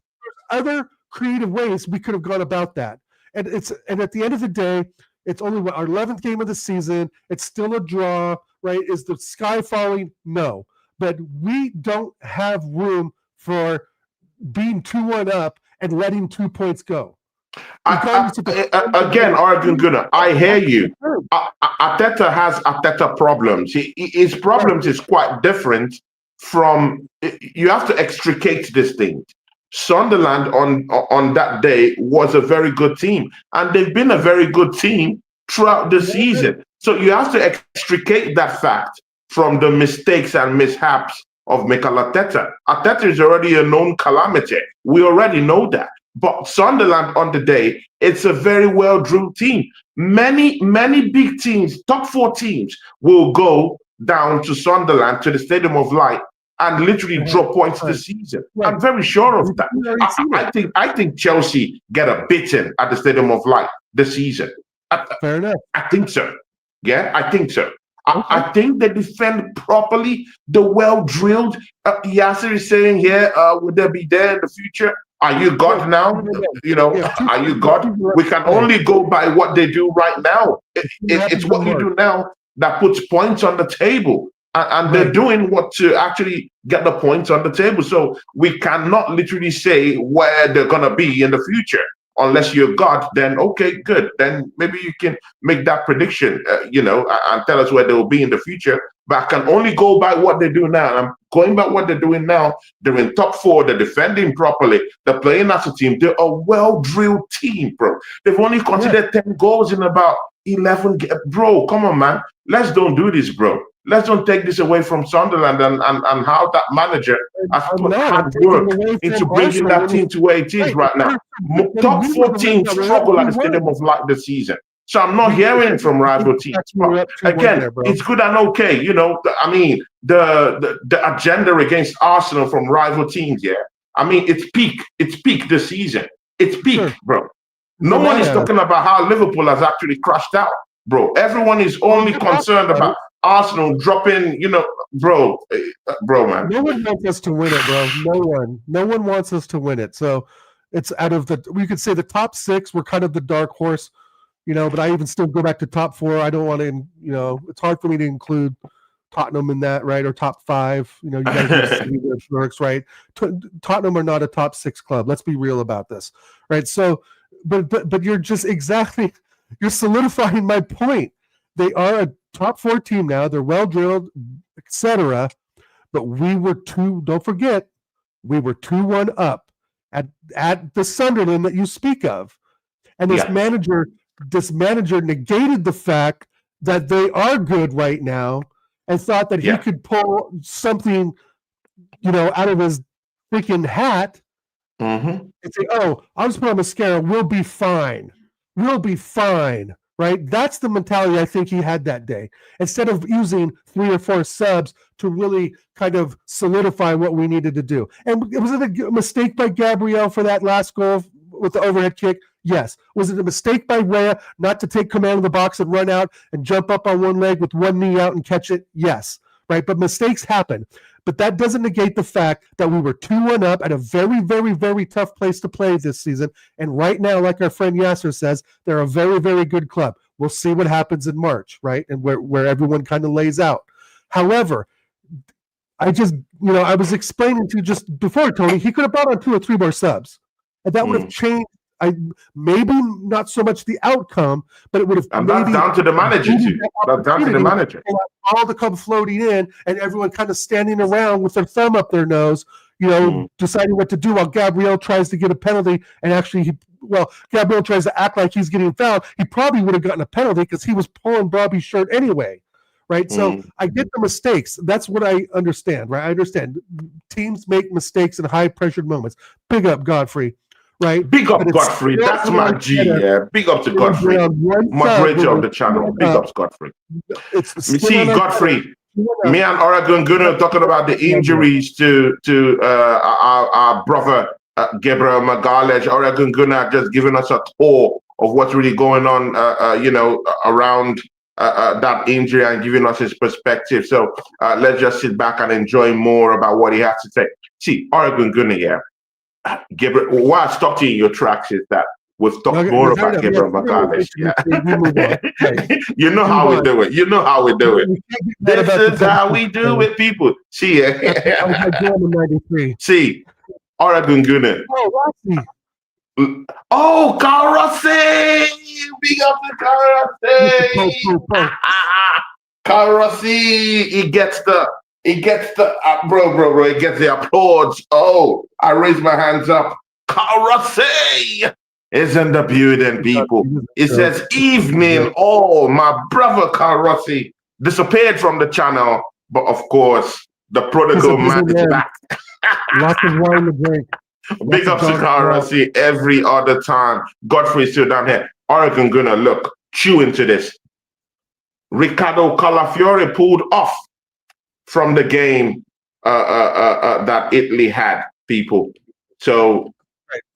other creative ways we could have gone about that. And at the end of the day, it's only our 11th game of the season. It's still a draw, right? Is the sky falling? No. But we don't have room for being 2-1 up and letting 2 points go. Again, Oregon Gunner, I hear you. Arteta has Arteta problems. His problems is quite different from. You have to extricate this thing. Sunderland on that day was a very good team, and they've been a very good team throughout the season. So you have to extricate that fact from the mistakes and mishaps of Mikel Arteta. Arteta is already a known calamity. We already know that. But Sunderland on the day, it's a very well-drilled team. Many big teams, top 4 teams, will go down to Sunderland, to the Stadium of Light, and literally drop points this season. I'm very sure of that. I think Chelsea get a beating at the Stadium of Light this season. Fair enough. I think so. Yeah, I think so. I think they defend properly. The well-drilled. Yasser is saying here, would they be there in the future? Are you God now? Are you God? We can only go by what they do right now. It's what you do now that puts points on the table. And they're doing what to actually get the points on the table. So we cannot literally say where they're going to be in the future. Unless you're God, then okay, good. Then maybe you can make that prediction, and tell us where they will be in the future. But I can only go by what they do now. I'm going by what they're doing now. They're in top 4. They're defending properly. They're playing as a team. They're a well-drilled team, bro. They've only considered 10 goals in about 11 games. Bro, come on, man. Let's don't do this, bro. Let's don't take this away from Sunderland and how that manager has put hard work into bringing that team to where it is right now. Top 4 teams struggle at the Stadium of Light this season. So I'm not hearing from rival teams. Again, it's good and okay. I mean, the agenda against Arsenal from rival teams, I mean, it's peak this season. It's peak, bro. No one is talking about how Liverpool has actually crashed out, bro. Everyone is only concerned about Arsenal dropping, bro, man. No one wants us to win it, bro. No one wants us to win it. So it's out of we could say the top 6, we're kind of the dark horse, but I even still go back to top 4. I don't want to, it's hard for me to include Tottenham in that, right? Or top 5, you guys see where it works, right? Tottenham are not a top 6 club. Let's be real about this, right? So, but you're just you're solidifying my point. They are a top 4 team now. They're well drilled, etc. But we were don't forget, we were 2-1 up at the Sunderland that you speak of. And this manager negated the fact that they are good right now and thought that he could pull something, out of his freaking hat and say, oh, I'll just put on mascara. We'll be fine. We'll be fine. Right? That's the mentality I think he had that day. Instead of using 3 or 4 subs to really kind of solidify what we needed to do. And was it a mistake by Gabriel for that last goal with the overhead kick? Yes. Was it a mistake by Rhea not to take command of the box and run out and jump up on one leg with one knee out and catch it? Yes. Right. But mistakes happen. But that doesn't negate the fact that we were 2-1 up at a very, very, very tough place to play this season. And right now, like our friend Yasser says, they're a very, very good club. We'll see what happens in March, right? And where everyone kind of lays out. However, I was explaining to you just before, Tony, he could have brought on 2 or 3 more subs. And that would have changed. Maybe not so much the outcome, but it would have. And that's down to the manager too. That's down to the manager. All to come floating in, and everyone kind of standing around with their thumb up their nose, deciding what to do while Gabriel tries to get a penalty. And actually, Gabriel tries to act like he's getting fouled. He probably would have gotten a penalty because he was pulling Bobby's shirt anyway. Right. So I get the mistakes. That's what I understand. Right. I understand teams make mistakes in high pressured moments. Big up Godfrey. Right. Big up Godfrey. That's my G. Yeah. Big up to Godfrey. Moderator of the channel. Big up Godfrey. You see, Godfrey, me and Oregon Gunnar talking about the injuries to our brother Gabriel Magaleas. Oregon Gunnar just giving us a tour of what's really going on around that injury and giving us his perspective. So let's just sit back and enjoy more about what he has to say. See, Oregon Gunnar here. Gabriel, why I stopped you in your tracks is that we've talked more about Gabriel Magaleas. Yeah. You know how we do it. You know how we do it. This is how we do it, people. See, see, Oregon Gunnar. Oh, Carl Rossi! Big up to Carl Rossi! Carl Rossi, he gets the bro, he gets the applause. Oh, I raise my hands up. Carl Rossi is in the building, people. It says, evening, all my brother Carl Rossi disappeared from the channel, but of course, the prodigal man is back. Lots of wine to drink. Big up to Carl Rossi every other time. Godfrey still down here. Oregon gonna look, chew into this. Spurs.Calafiori pulled off from the game that Italy had, people. So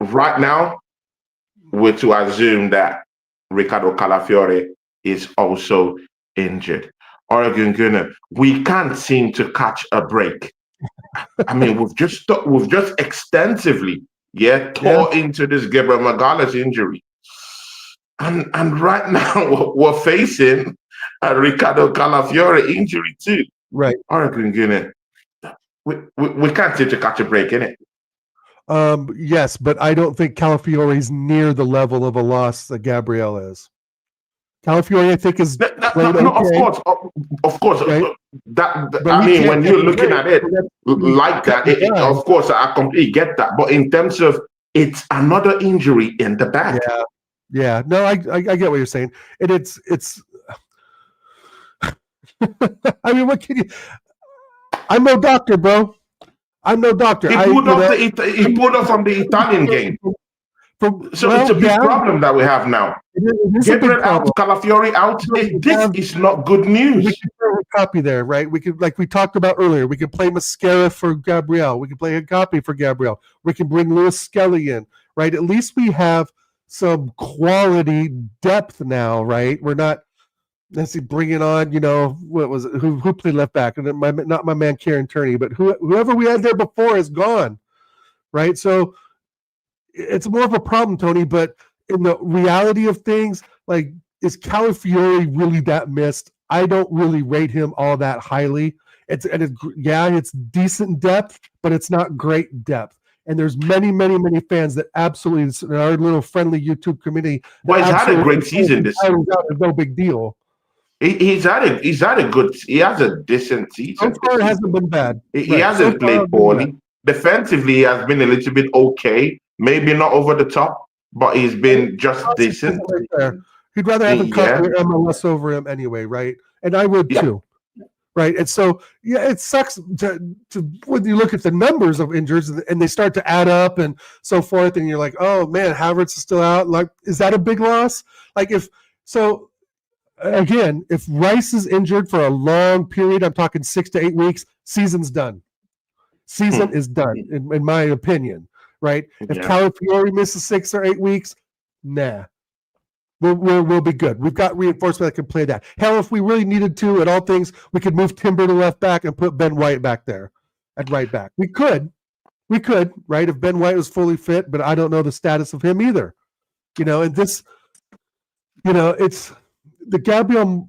right now, we're to assume that Spurs.Calafiori is also injured. Oregon Gunnar, we can't seem to catch a break. I mean, we've just extensively tore into this Gabriel Magaleas injury, and right now we're facing a Spurs.Calafiori injury too. Right, Oregon Gunnar, we can't seem to catch a break, innit? Yes, but I don't think Calafiori is near the level of a loss that Gabriel is. Calafiori, I think, is of course. Right? I mean, when you're looking at it like that, of course, I completely get that. But in terms of it's another injury in the back. Yeah. No, I get what you're saying. And it's. I mean, what can you? I'm no doctor, bro. I'm no doctor. He pulled off from the Italian game. It's a big problem that we have now. Gabriel out, Calafiori out. This is not good news. We can throw a copy there, right? We could, like we talked about earlier, we could play Mascara for Gabriel. We can play a copy for Gabriel. We can bring Lewis Skelly in, right? At least we have some quality depth now, right? We're not necessarily bringing on, what was it? Who played left back? And not my man Kieran Tierney, but whoever we had there before is gone, right? So it's more of a problem, Tony, but in the reality of things, like, is Calafiori really that missed? I don't really rate him all that highly. It's decent depth, but it's not great depth. And there's many, many, many fans that absolutely, in our little friendly YouTube community. Well, he's had a great season this season. No big deal. He has a decent season. So far, it hasn't been bad. He hasn't played poorly. Defensively, he has been a little bit okay. Maybe not over the top, but he's been just decent. Right, he'd rather have him cut MLS over him anyway, right? And I would too, right? And so, it sucks to when you look at the numbers of injuries and they start to add up and so forth, and you're like, oh man, Havertz is still out. Like, is that a big loss? Like, if Rice is injured for a long period, I'm talking 6 to 8 weeks, season's done. Season is done, in my opinion. Right? If Calafiori misses 6 or 8 weeks, Nah. We'll be good. We've got reinforcement that can play that. Hell, if we really needed to, at all things, we could move Timber to left back and put Ben White back there at right back. We could, right? If Ben White was fully fit, but I don't know the status of him either. And this, it's the Gabriel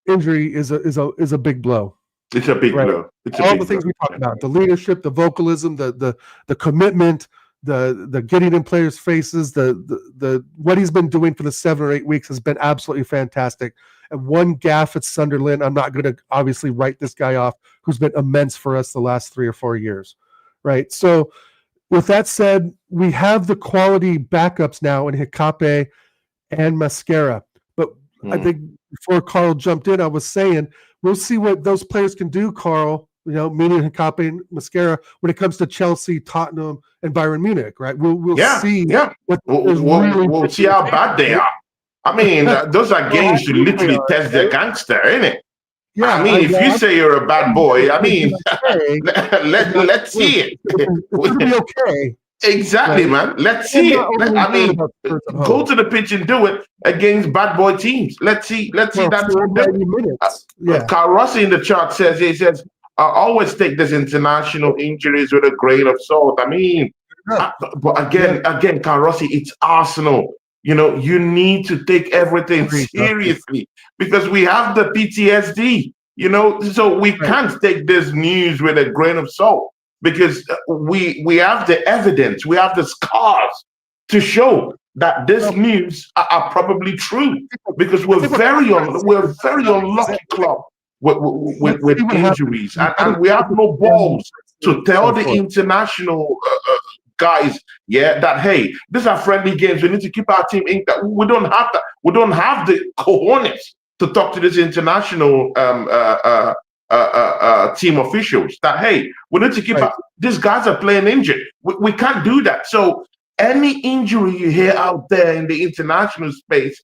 injury is a big blow. It's a big blow. It's all the things we talked about: the leadership, the vocalism, the commitment. The getting in players' faces, the what he's been doing for the 7 or 8 weeks has been absolutely fantastic. And one gaffe at Sunderland, I'm not going to obviously write this guy off, who's been immense for us the last 3 or 4 years, right? So, with that said, we have the quality backups now in Hikape and Mascara. But I think before Carl jumped in, I was saying we'll see what those players can do, Carl. Meaning Hikape and Mascara when it comes to Chelsea, Tottenham, and Bayern Munich, right? We'll see. Yeah. We'll see how bad they are. I mean, those are games to literally test their gangster, isn't it? Yeah. I mean, if you say you're a bad boy, I mean, let's see it. It'll be okay. Exactly, man. Let's see it. I mean, go to the pitch and do it against bad boy teams. Let's see that. Carl Rossi in the chart says, I always take these international injuries with a grain of salt. I mean, but again, Carl Rossi, it's Arsenal. You need to take everything seriously because we have the PTSD, so we can't take this news with a grain of salt because we have the evidence, we have the scars to show that this news are probably true because we're very unlucky club with injuries, and we have no balls to tell the international guys, that hey, these are friendly games. We need to keep our team in. We don't have that. We don't have the cojones to talk to this international team officials. That hey, we need to keep. These guys are playing injured. We can't do that. So any injury you hear out there in the international space,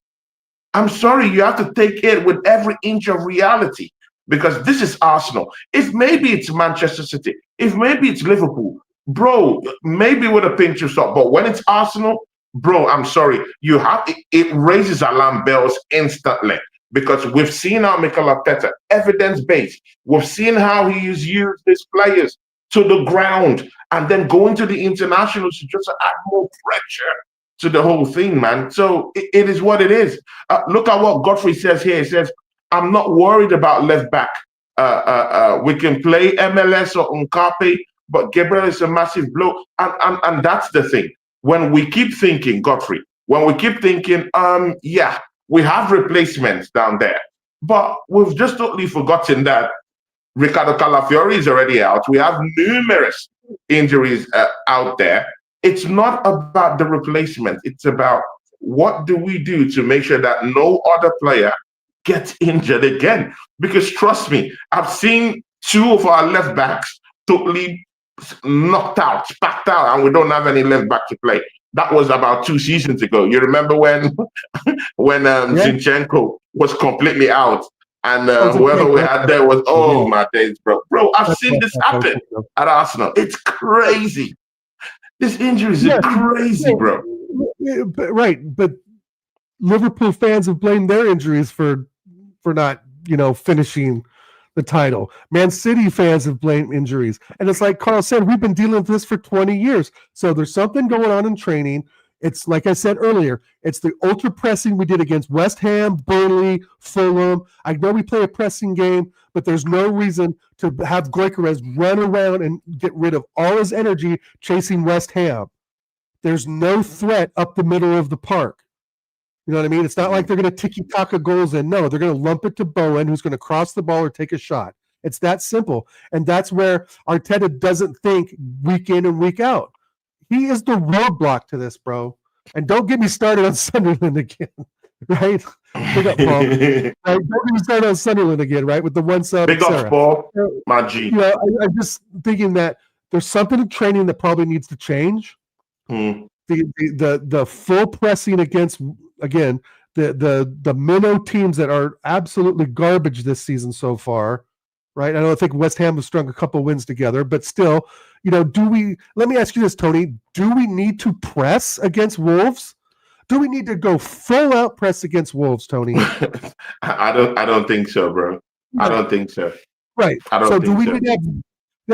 I'm sorry, you have to take it with every inch of reality. Because this is Arsenal. If maybe it's Manchester City, if maybe it's Liverpool, bro, maybe with a pinch of salt. But when it's Arsenal, bro, I'm sorry, it raises alarm bells instantly. Because we've seen how Mikel Arteta, evidence-based, we've seen how he has used his players to the ground and then going to the internationals to just add more pressure to the whole thing, man. So it is what it is. Look at what Godfrey says here. He says, I'm not worried about left back. We can play MLS or Nkape, but Gabriel is a massive blow. And that's the thing. When we keep thinking, Godfrey, we have replacements down there. But we've just totally forgotten that Ricardo Calafiori is already out. We have numerous injuries out there. It's not about the replacement. It's about what do we do to make sure that no other player gets injured again. Because trust me, I've seen 2 of our left backs totally knocked out, spacked out, and we don't have any left back to play. That was about 2 seasons ago. You remember when Zinchenko was completely out and whoever we had there was, my days, bro. Bro, I've seen this happen at Arsenal. It's crazy. This injuries are crazy, bro. Right, but Liverpool fans have blamed their injuries for not, finishing the title. Man City fans have blamed injuries. And it's like Carl said, we've been dealing with this for 20 years. So there's something going on in training. It's like I said earlier, it's the ultra pressing we did against West Ham, Burnley, Fulham. I know we play a pressing game, but there's no reason to have Gyokeres run around and get rid of all his energy chasing West Ham. There's no threat up the middle of the park. You know what I mean? It's not like they're going to tiki-taka goals in. No, they're going to lump it to Bowen, who's going to cross the ball or take a shot. It's that simple. And that's where Arteta doesn't think week in and week out. He is the roadblock to this, bro. And don't get me started on Sunderland again, right? Big up, Paul. Right? Don't get me started on Sunderland again, right? With the one sub. Big up, Paul. My G. I'm just thinking that there's something in training that probably needs to change. The full pressing against, again, the minnow teams that are absolutely garbage this season so far, right? I think West Ham has strung a couple wins together, but still, let me ask you this, Tony, do we need to press against Wolves? Do we need to go full out press against Wolves, Tony? I don't think so, bro. No. I don't think so. Right. I don't So think do we so. need to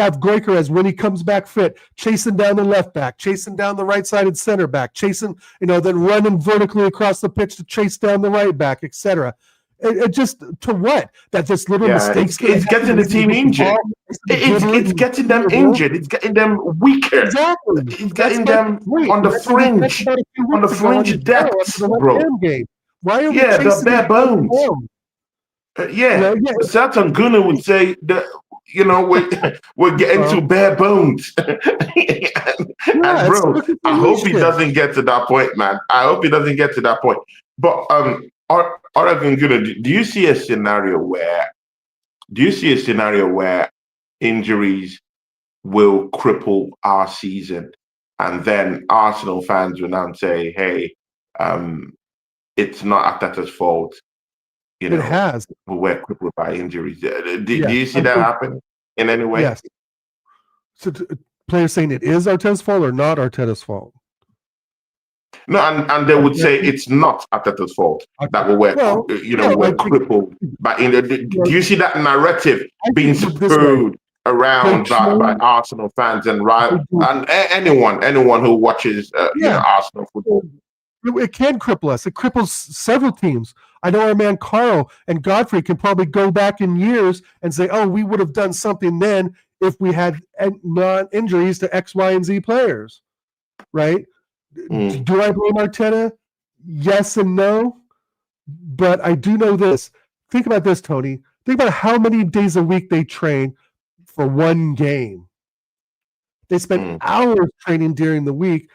have Gyokeres when he comes back fit, chasing down the left back, chasing down the right-sided center back, chasing, then running vertically across the pitch to chase down the right back, etc. It just to what? That just little mistakes. It's getting the team injured. It's getting them injured. It's getting them weaker. Exactly. It's getting them on the fringe depths, bro. Game. Why are we the bare bones. Certain Gunnar would say that we're getting to bare bones. and bro, I hope he doesn't get to that point, man. I hope he doesn't get to that point. But Oregon Gunnar, do you see a scenario where injuries will cripple our season, and then Arsenal fans will now say, "Hey, it's not Arteta's fault." It has. We're crippled by injuries. Do you see that happen in any way? Yes. So players saying it is Arteta's fault or not Arteta's fault? No, and they would say it's not Arteta's fault that we're crippled by injury. Do you see that narrative being spurred around by Arsenal fans and anyone who watches Arsenal football? It can cripple us. It cripples several teams. I know our man Carl and Godfrey can probably go back in years and say, "Oh, we would have done something then if we had non-injuries to X, Y, and Z players." Right? Do I blame Arteta? Yes and no. But I do know this. Think about this, Tony. Think about how many days a week they train for one game. They spend hours training during the week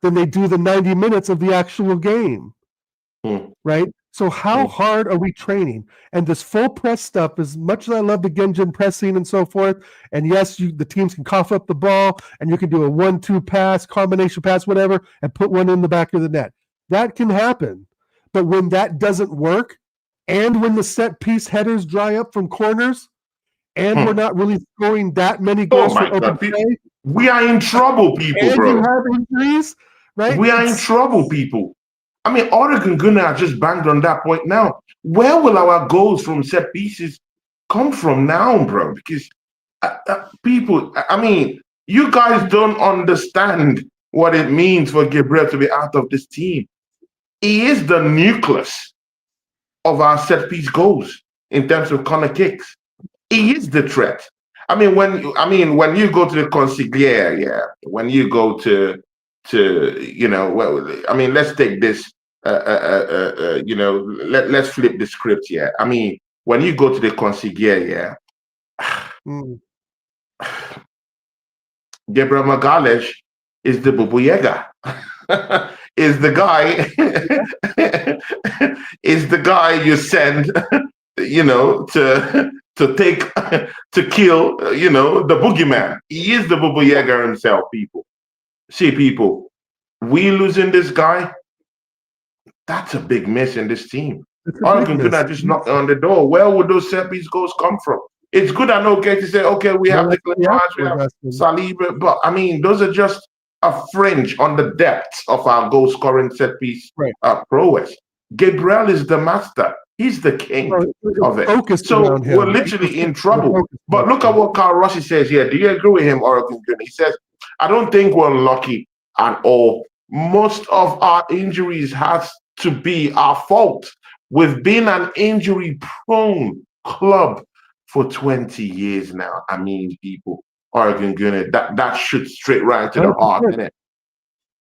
than they do the 90 minutes of the actual game. Right? So how hard are we training? And this full press stuff, as much as I love the Genjin pressing and so forth, and yes, the teams can cough up the ball, and you can do a 1-2 pass, combination pass, whatever, and put one in the back of the net. That can happen. But when that doesn't work, and when the set piece headers dry up from corners, and we're not really scoring that many goals for open play, we are in trouble, people, and bro. you have injuries, right? We are in trouble, people. I mean, Oregon Gunnar just banged on that point now. Where will our goals from set pieces come from now, bro? Because people, I mean, you guys don't understand what it means for Gabriel to be out of this team. He is the nucleus of our set piece goals in terms of corner kicks. He is the threat. When you go to the consigliere, when you go to let's take this. Let's flip the script here. When you go to the consigliere, Gabriel Magaleas is the Bubuyega. Is the guy you send, to kill, the boogeyman. He is the Bubuyega himself, people. See, people, we losing this guy, that's a big miss in this team. Oregon could not just knock on the door. Where would those set piece goals come from? It's good and okay to say, okay, we have the Clemence, we have Saliba, but those are just a fringe on the depths of our goal scoring set piece prowess. Gabriel is the master. He's the king of it. So we're literally in trouble. But look at what Carl Rossi says here. Do you agree with him, Oregon? He says, I don't think we're lucky at all. Most of our injuries has to be our fault. We've been an injury-prone club for 20 years now. People, Oregon Gunnar, that shoots straight right to the heart, isn't it?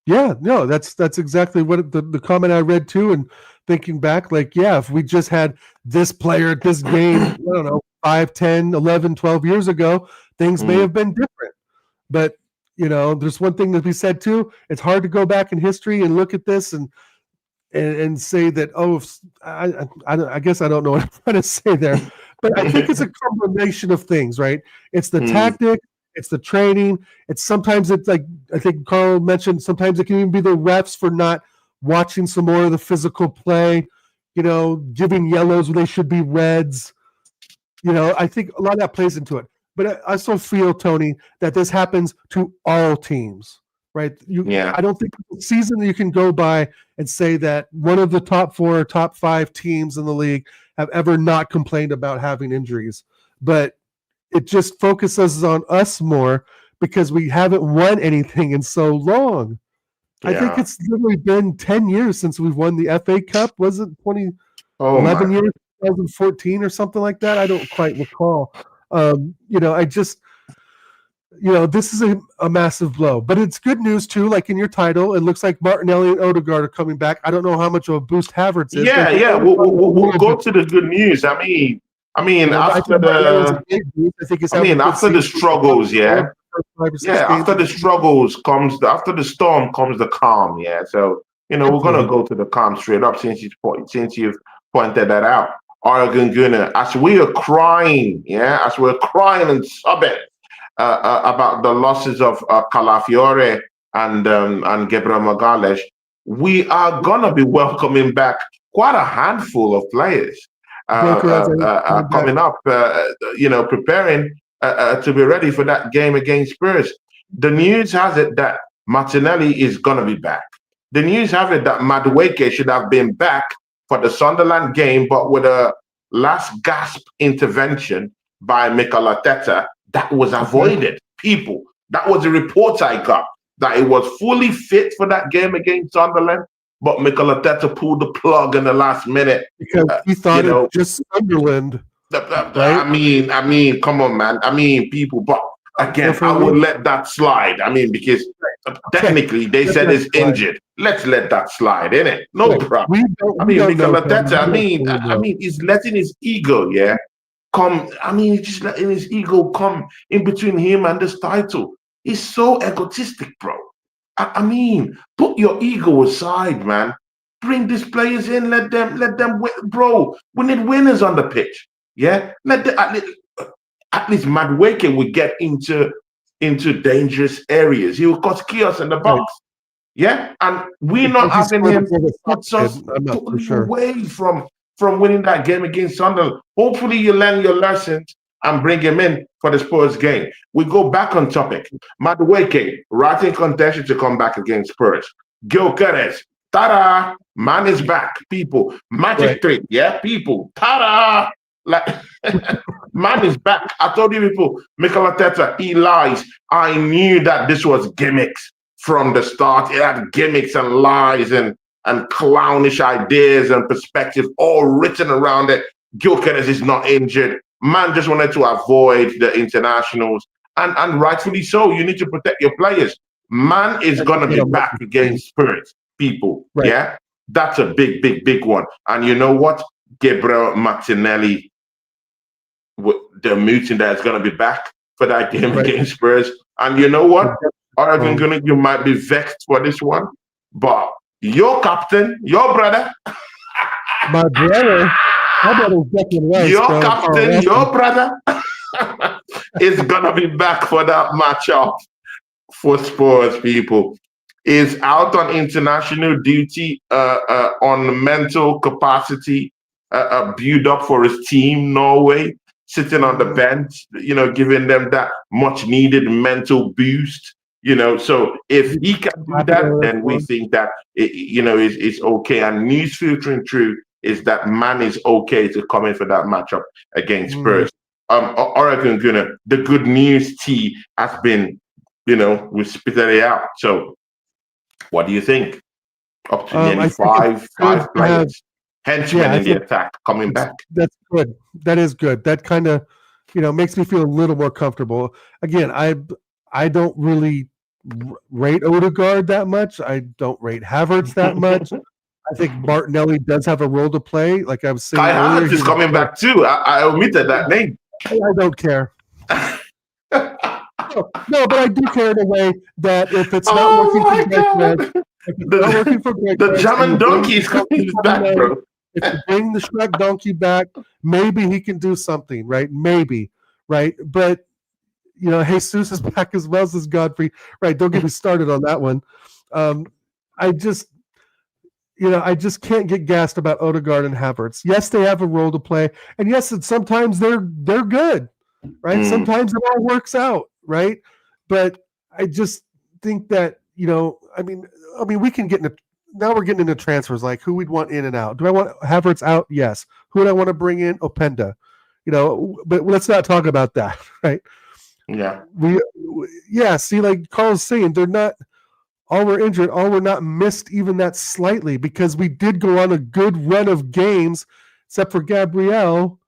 Yeah, no, that's exactly what the comment I read too, and thinking back, if we just had this player at this game, I don't know, 5, 10, 11, 12 years ago, things may have been different. But, there's one thing to be said too. It's hard to go back in history and look at this and say that, I guess I don't know what I'm trying to say there. But I think it's a combination of things, right? It's the tactic, it's the training. Sometimes it's like, I think Carl mentioned, sometimes it can even be the refs for not watching some more of the physical play, giving yellows when they should be reds. I think a lot of that plays into it. But I also feel, Tony, that this happens to all teams. right? Yeah. I don't think the season you can go by and say that one of the top 4 or top 5 teams in the league have ever not complained about having injuries. But it just focuses on us more because we haven't won anything in so long. I think it's literally been 10 years since we've won the FA Cup. Was it 11 years, 2014 or something like that? I don't quite recall. This is a massive blow, but it's good news too. Like in your title, it looks like Martinelli and Odegaard are coming back. I don't know how much of a boost Havertz is. Yeah. We'll go to the good news. I mean, after the struggles, after the struggles comes after the storm comes the calm. Yeah, so we're gonna go to the calm straight up since you've pointed that out. Oregon Gunner, as we are crying, and sobbing about the losses of Calafiori and Gabriel Magaleas, we are gonna be welcoming back quite a handful of players coming up. Preparing to be ready for that game against Spurs. The news has it that Martinelli is gonna be back. The news have it that Madueke should have been back for the Sunderland game, but with a last gasp intervention by Mikel Arteta, that was avoided. People, that was the reports I got, that it was fully fit for that game against Sunderland, but Mikel Arteta pulled the plug in the last minute. Because he thought it just Sunderland. Right? I mean, come on, man. I mean, people, but again, I would let that slide. I mean, because technically they said it's injured. Let's let that slide, innit? No problem. Mikel Arteta, I mean, he's letting his ego, come. I mean, he's just letting his ego come in between him and this title. He's so egotistic, bro. I mean, put your ego aside, man. Bring these players in, let them win, bro. We need winners on the pitch. Yeah, at least Madueke will get into dangerous areas. He will cause chaos in the box. Yeah, and we're not having him put us away from winning that game against Sunderland. Hopefully, you learn your lessons and bring him in for the Spurs game. We go back on topic. Madueke, right in contention to come back against Spurs. Gyokeres, ta-da! Man is back, people. Magic trick, people. Ta-da! Like, man is back. I told you people, Mikel Arteta, he lies. I knew that this was gimmicks from the start. It had gimmicks and lies and clownish ideas and perspectives all written around it. Gyokeres is not injured. Man just wanted to avoid the internationals. And rightfully so. You need to protect your players. Man is going to be back against Spurs, people. Yeah? That's a big, big, big one. And you know what? Gabriel Martinelli, the mutant that's going to be back for that game against Spurs. And you know what? Oregon Gunner, you might be vexed for this one, but your captain, your brother, my brother, your captain, your brother is going to be back for that matchup for Spurs, people. Is out on international duty, on mental capacity, build up for his team, Norway, sitting on the bench, giving them that much needed mental boost, So if he can do that, then we think that, it's okay. And news filtering through is that man is okay to come in for that matchup against Spurs. Oregon Gunner, the good news T has been, we spitted it out. So what do you think? Up to nearly five players. Henchmen in the attack coming back. That's good. That is good. That kind of, makes me feel a little more comfortable. Again, I don't really rate Odegaard that much. I don't rate Havertz that much. I think Martinelli does have a role to play. Like I was saying earlier, Havertz is coming back too. I omitted that name. I don't care. No, but I do care in a way that if it's not working for the German donkey is coming back, bro. If you bring the Shrek donkey back, maybe he can do something, right? Maybe, right? But Jesus is back as well as Godfrey, right? Don't get me started on that one. I just can't get gassed about Odegaard and Havertz. Yes, they have a role to play, and yes, sometimes they're good, right? Sometimes it all works out, right? But I just think that I mean, we can get into now. We're getting into transfers, like who we'd want in and out. Do I want Havertz out? Yes. Who do I want to bring in? Openda. But let's not talk about that, right? Yeah. See, like Carl's saying, they're not all were injured, all were not missed even that slightly, because we did go on a good run of games, except for Gabriel,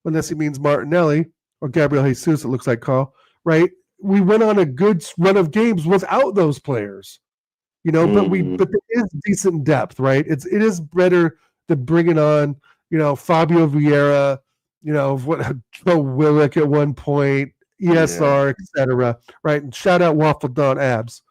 unless he means Martinelli, or Gabriel Jesus, it looks like, Carl, right? We went on a good run of games without those players, but there is decent depth, right? It is better than bringing on, Fabio Vieira, Joe Willock at one point, ESR, etc. Right? And shout out Waffle Don Abs.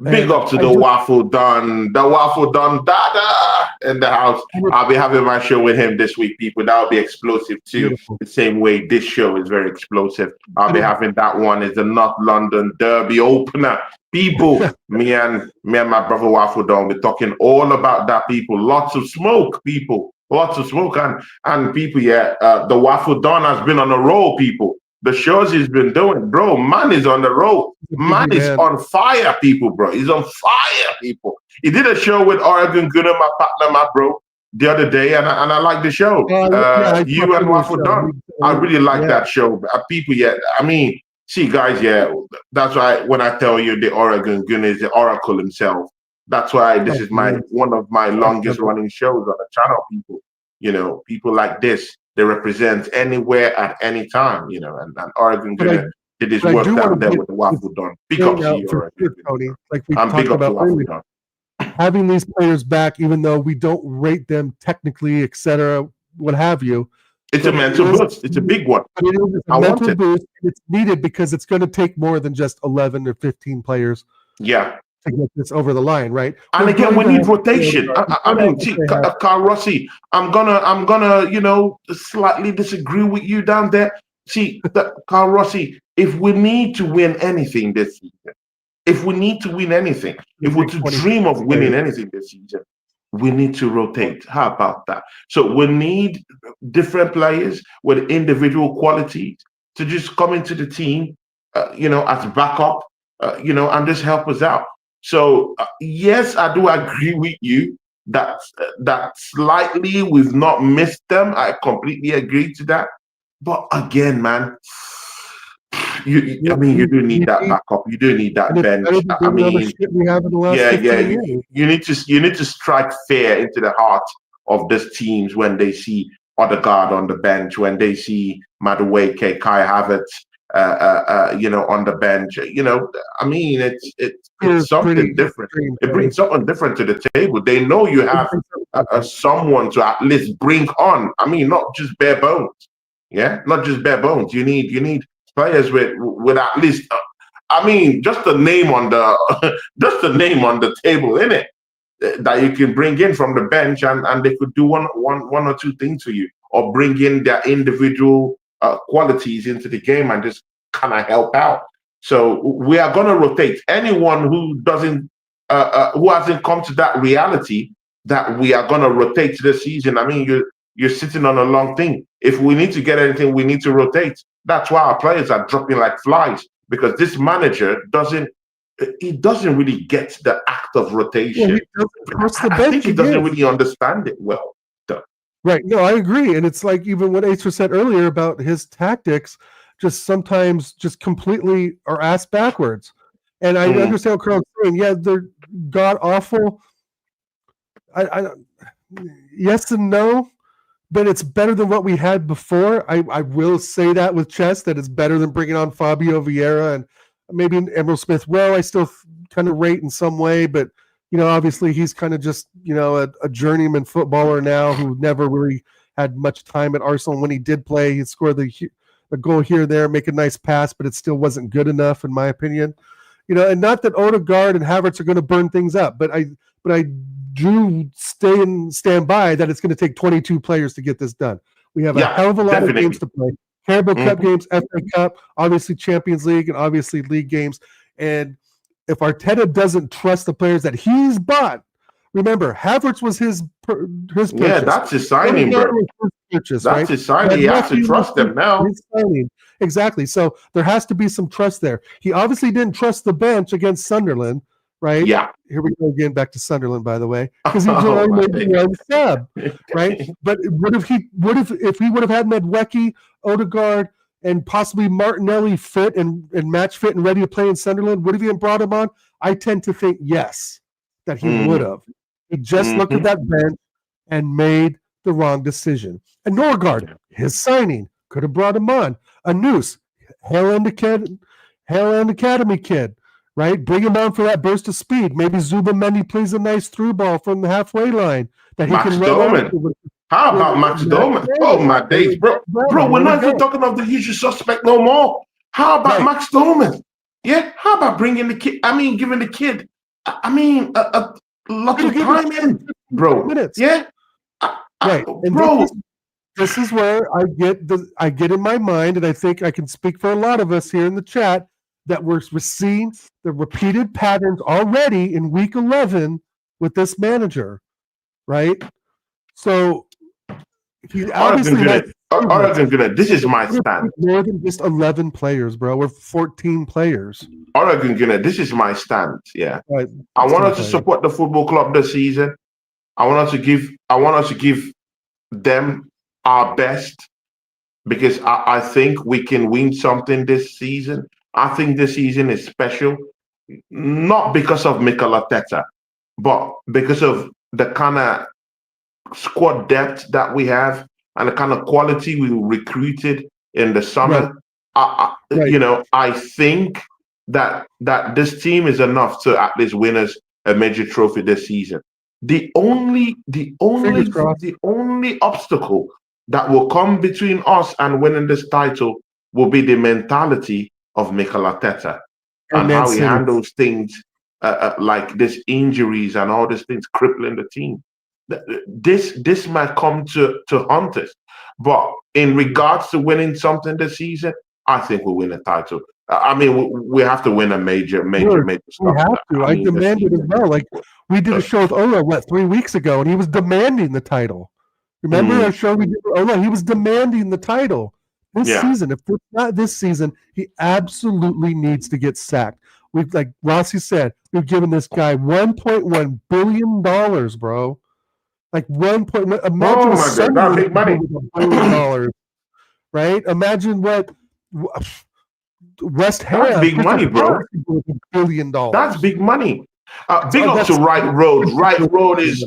Big up to the Waffle Don Dada in the house. I'll be having my show with him this week, people. That'll be explosive too. Beautiful. The same way this show is very explosive. I'll be having that one as the North London Derby opener. People, me and my brother Waffle Don, we're talking all about that, people. Lots of smoke, people. Lots of smoke and people. The Waffle Don has been on a roll, people. The shows he's been doing, bro, man is on the road. Man is on fire, people, bro. He's on fire, people. He did a show with Oregon Gunner, my partner, my bro, the other day, and I like the show. You and Waffle Don. I really like that show. People, see, guys, that's why when I tell you the Oregon Gunner is the Oracle himself, that's why this is one of my longest running shows on the channel, people. People like this. They represent anywhere at any time, and Oregon did his work down there with the Waffle Don. Big up to you, Tony. Like we talked about earlier, having these players back, even though we don't rate them technically, etc., what have you. It's a mental boost. It's a big one. But it is a mental boost. It's needed because it's going to take more than just 11 or 15 players. Yeah. To get this over the line, right? And again, we need rotation. Carl Rossi, I'm gonna, slightly disagree with you down there. See, Carl Rossi, if we need to win anything this season, if we're to dream of winning anything this season, we need to rotate. How about that? So we need different players with individual qualities to just come into the team, as backup, and just help us out. So, yes, I do agree with you that slightly we've not missed them. I completely agree to that. But again, man, you do need that backup. You do need that bench. You need to strike fear into the heart of these teams when they see Odegaard on the bench, when they see Madueke, Kai Havertz, on the bench. It's something different. It brings something different to the table. They know you have someone to at least bring on. Not just bare bones. Yeah, not just bare bones. You need players with at least. Just the name on the table, innit? That you can bring in from the bench and they could do one or two things for you, or bring in their individual qualities into the game and just kind of help out. So we are going to rotate anyone who hasn't come to that reality that we are going to rotate this season. You're sitting on a long thing. If we need to get anything, we need to rotate. That's why our players are dropping like flies, because this manager doesn't really get the act of rotation. I think he doesn't really understand it well. Right. No, I agree. And it's like even what Acer said earlier about his tactics, just sometimes just completely are ass backwards. And I understand what Carl's saying. Yeah, they're god awful. I yes and no, but it's better than what we had before. I will say that with chess, that it's better than bringing on Fabio Vieira and maybe Emerald Smith. Well, I still kind of rate in some way, but obviously he's kind of just, a journeyman footballer now who never really had much time at Arsenal. When he did play, he'd score the goal here or there, make a nice pass, but it still wasn't good enough, in my opinion. And not that Odegaard and Havertz are going to burn things up, but I do stand by that it's going to take 22 players to get this done. We have a hell of a lot of games to play. Carabao Cup games, FA Cup, obviously Champions League, and obviously league games. And if Arteta doesn't trust the players that he's bought, remember, Havertz was his purchase. Yeah, that's his signing, bro. That's his signing. He has to trust them now. Exactly. So there has to be some trust there. He obviously didn't trust the bench against Sunderland, right? Yeah. Here we go again, back to Sunderland, by the way, because he Oh, only my made days. one sub, right? But what if he would have had Madueke, Odegaard, and possibly Martinelli fit and match fit and ready to play in Sunderland? Would have he brought him on? I tend to think yes, that he would have. He just looked at that bench and made the wrong decision. And Norgard, his signing, could have brought him on. A Noose, Hell End Academy kid, right? Bring him on for that burst of speed. Maybe Zubamendi plays a nice through ball from the halfway line that he Max can run Doman. out. How about Max Doman? Oh, my days, bro. Bro, we're not even talking of the usual suspect no more. How about Max Doman? Yeah, how about bringing the kid? I mean, giving the kid, a lot of time in, bro. Minutes. Yeah, right. And bro. This is where I get in my mind, and I think I can speak for a lot of us here in the chat, that we're seeing the repeated patterns already in week 11 with this manager, right? So he obviously this is my stand. More than just 11 players, bro. We're 14 players. This is my stand. Yeah, right. I want us to support the football club this season. I want us to give them our best, because I think we can win something this season. I think this season is special, not because of Mikel Arteta, but because of the kind of squad depth that we have and the kind of quality we recruited in the summer. Right. I think that this team is enough to at least win us a major trophy this season. The only obstacle that will come between us and winning this title will be the mentality of Mikel Arteta and how he handles things like these injuries and all these things crippling the team. This might come to haunt us, but in regards to winning something this season, I think we'll win a title. I mean, we have to win a major stuff. We have to. I demand it as well. Like we did a show with Ola 3 weeks ago, and he was demanding the title. Remember our show we did with Ola? He was demanding the title this season. If it's not this season, he absolutely needs to get sacked. We've, like Rossi said, we've given this guy $1.1 billion, bro. Like 1.1. Imagine that's big money. $1 billion, right? Imagine what West Ham. That's big money, bro. $1 billion. That's big money. Big up to Right Road. Right Road is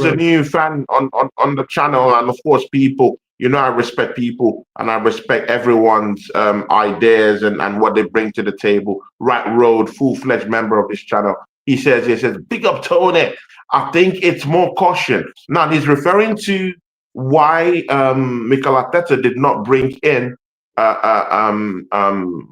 a new fan on the channel, and of course, people. I respect people and I respect everyone's ideas and what they bring to the table. Right Road, full-fledged member of this channel. He says, big up Tony. I think it's more caution. Now he's referring to why Mikel Arteta did not bring in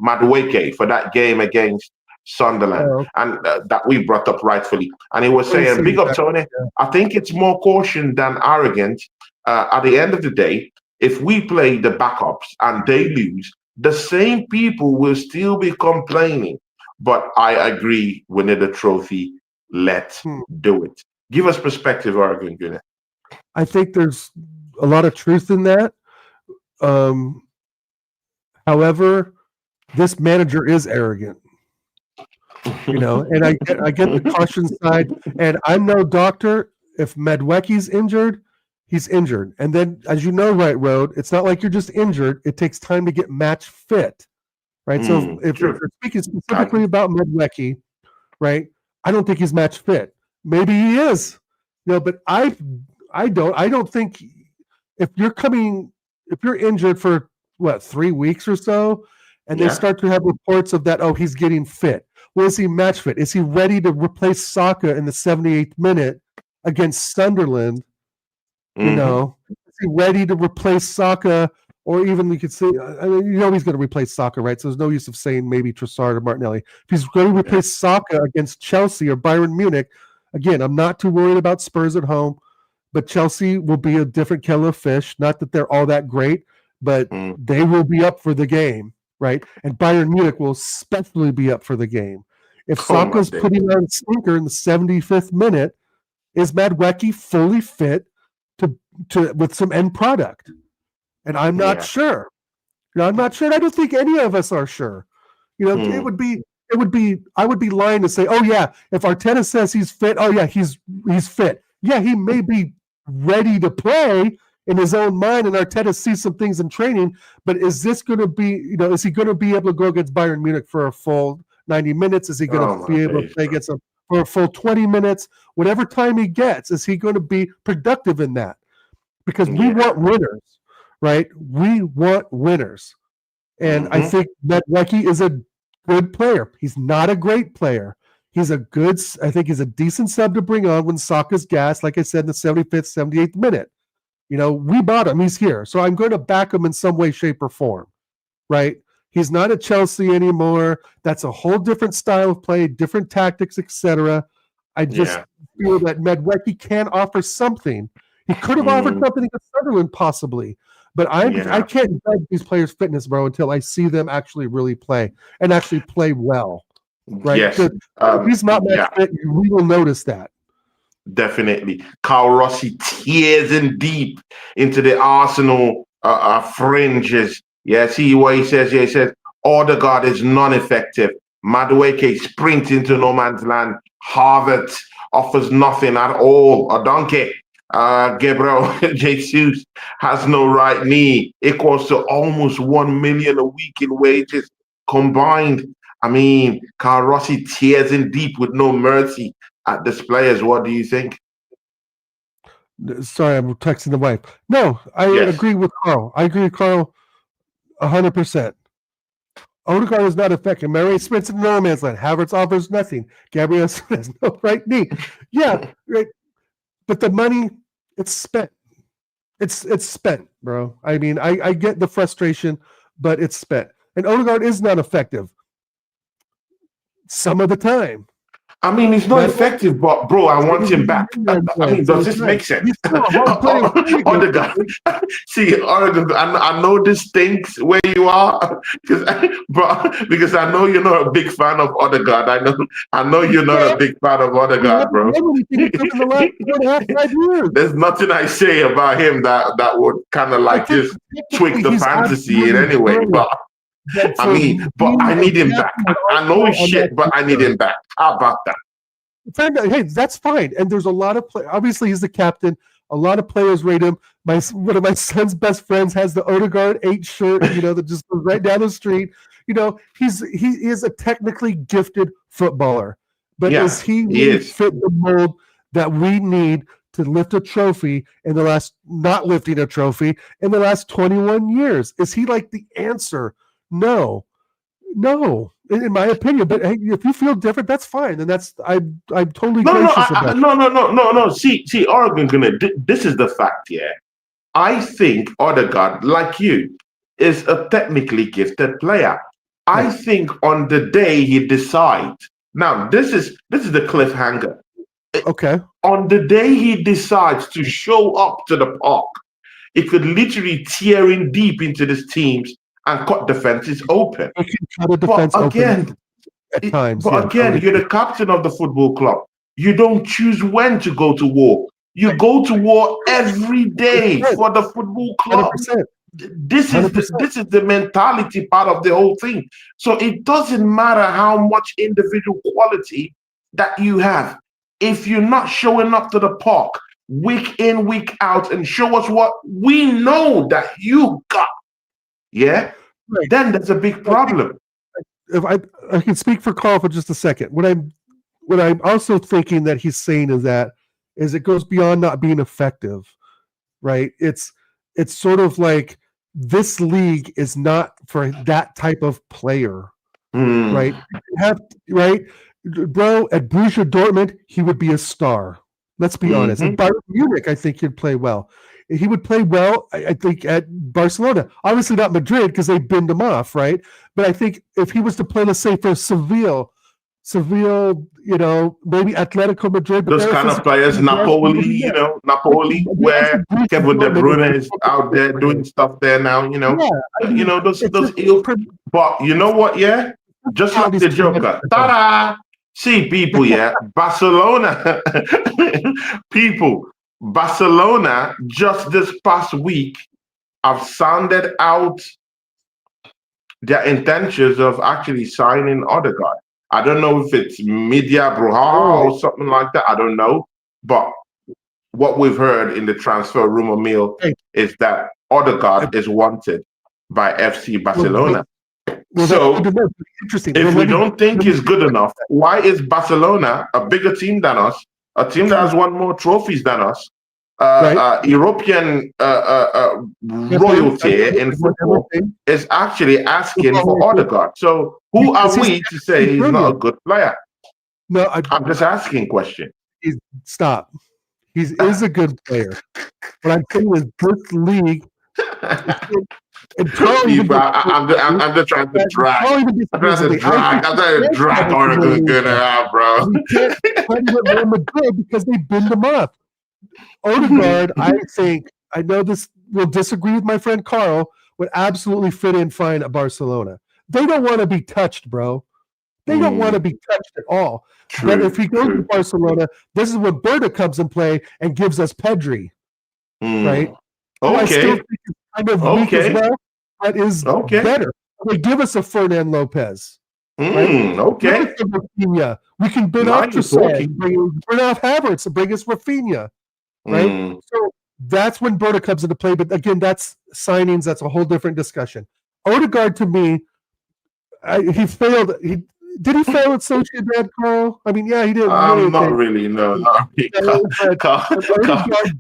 Madueke for that game against Sunderland, and that we brought up rightfully. And he was saying, big up Tony. I think it's more caution than arrogant. At the end of the day, if we play the backups and they lose, the same people will still be complaining. But I agree, we need a trophy. Let's do it. Give us perspective, Argun Gunnar. I think there's a lot of truth in that. However, this manager is arrogant. And I get the caution side. And I'm no doctor. If Madueke's injured, he's injured. And then, as you know, Right Road, it's not like you're just injured. It takes time to get match fit, right? So if you're speaking specifically about Madueke, right, I don't think he's match fit. Maybe he is, but I don't think if you're injured for 3 weeks or so, and they start to have reports of that, he's getting fit. Well, is he match fit? Is he ready to replace Saka in the 78th minute against Sunderland? Is he ready to replace Saka? Or even we could say, he's going to replace Saka, right? So there's no use of saying maybe Trossard or Martinelli. If he's going to replace Saka against Chelsea or Bayern Munich, again, I'm not too worried about Spurs at home, but Chelsea will be a different kettle of fish. Not that they're all that great, but they will be up for the game, right? And Bayern Munich will especially be up for the game. If Saka's putting on a stinker in the 75th minute, is Madueke fully fit to with some end product? And I'm not sure. I'm not sure. I don't think any of us are sure. It would be I would be lying to say, oh yeah, if Arteta says he's fit, oh yeah, he's fit. Yeah, he may be ready to play in his own mind, and Arteta sees some things in training, but is this going to be, is he going to be able to go against Bayern Munich for a full 90 minutes? Is he going to be able to play against them for a full 20 minutes? Whatever time he gets, is he going to be productive in that? Because we want winners, right? We want winners. And I think Madueke is a good player. He's not a great player. I think he's a decent sub to bring on when Saka's gassed, like I said, in the 75th, 78th minute. We bought him. He's here. So I'm going to back him in some way, shape, or form, right? He's not at Chelsea anymore. That's a whole different style of play, different tactics, etc. I just feel that Madueke can offer something. He could have offered something against Sunderland, possibly. But I can't judge these players' fitness, bro, until I see them actually really play and actually play well. Right? Yes. If he's not that fit, we will notice that. Definitely. Carl Rossi tears in deep into the Arsenal fringes. Yeah, see what he says here. He says, Odegaard is non-effective. Madueke sprints into no man's land. Havertz offers nothing at all. A donkey. Gabriel Jesus has no right knee. Equals to almost 1 million a week in wages combined. I mean, Carl Rossi tears in deep with no mercy at the players. What do you think? Sorry, I'm texting the wife. No, I agree with Carl. I agree with Carl 100%. Odegaard is not effective. Mary sprints in no man's land. Havertz offers nothing. Gabriel has no right knee. Yeah, right. But the money, it's spent. It's spent, bro. I mean, I get the frustration, but it's spent. And Odegaard is not effective some of the time. I mean, he's not effective, but bro, I want him back. I mean, does this make sense? Odegaard. See, Odegaard, I know this stinks where you are, because I know you're not a big fan of Odegaard. I know you're not a big fan of Odegaard, bro. There's nothing I say about him that would kind of like just tweak the fantasy in any way, but. I mean, but I need him back. I know he's shit, but I need him back. How about that? Hey, that's fine. And there's a lot of obviously he's the captain. A lot of players rate him. One of my son's best friends has the Odegaard 8 shirt, that just goes right down the street. He is a technically gifted footballer. But is he fit the mold that we need to lift a trophy not lifting a trophy in the last 21 years? Is he like the answer? No, in my opinion. But hey, if you feel different, that's fine, and I'm totally gracious about. No. See, Oregon, this is the fact. Yeah, I think Odegaard, like you, is a technically gifted player. I think on the day he decides. Now, this is the cliffhanger. Okay. On the day he decides to show up to the park, it could literally tear in deep into this team's and cut defenses open. But again, you're the captain of the football club. You don't choose when to go to war. You go to war every day for the football club. 100%. This is the mentality part of the whole thing. So it doesn't matter how much individual quality that you have. If you're not showing up to the park week in, week out and show us what we know that you got, then there's a big problem. If I can speak for Carl for just a second. What I'm also thinking that he's saying is it goes beyond not being effective, right? It's sort of like this league is not for that type of player, right? Bro, at Borussia Dortmund, he would be a star. Let's be honest. At Bayern Munich, I think he'd play well. He would play well, I think, at Barcelona. Obviously not Madrid because they binned him off, right? But I think if he was to play, let's say, for Seville, maybe Atletico Madrid. Those kind of players, Napoli, where Kevin De Bruyne is out there doing stuff there now, those. But you know what? Yeah, just like the Joker. Ta-da! See, people, Barcelona, Barcelona just this past week have sounded out their intentions of actually signing Odegaard. I don't know if it's media brouhaha or something like that. I don't know. But what we've heard in the transfer rumor mill is that Odegaard is wanted by FC Barcelona. So interesting. if we don't think he's good enough, why is Barcelona, a bigger team than us, a team that has won more trophies than us, European royalty in football, is actually asking for Odegaard? So who are we to say he's not a good player? No, I'm just asking question. Stop. He is a good player. What I'm saying is this league. I'm just trying to drag. I'm trying to drag Odegaard out, bro. We can't credit Real Madrid because they binned him up. Odegaard, I know this will disagree with my friend Carl, would absolutely fit in fine at Barcelona. They don't want to be touched, bro. They don't want to be touched at all. But if he goes to Barcelona, this is when Berta comes in play and gives us Pedri, right? I still think it's kind of weak as well, but is better. They give us a Fernand Lopez. Right? Okay. We can bid off Trossard, bring off Havertz and bring us Rafinha. Right? So that's when Berta comes into play. But again, that's signings. That's a whole different discussion. Odegaard, to me, he failed. Did he fail at Sociedad, Carl? I mean, yeah, he did. Not really, no. Carl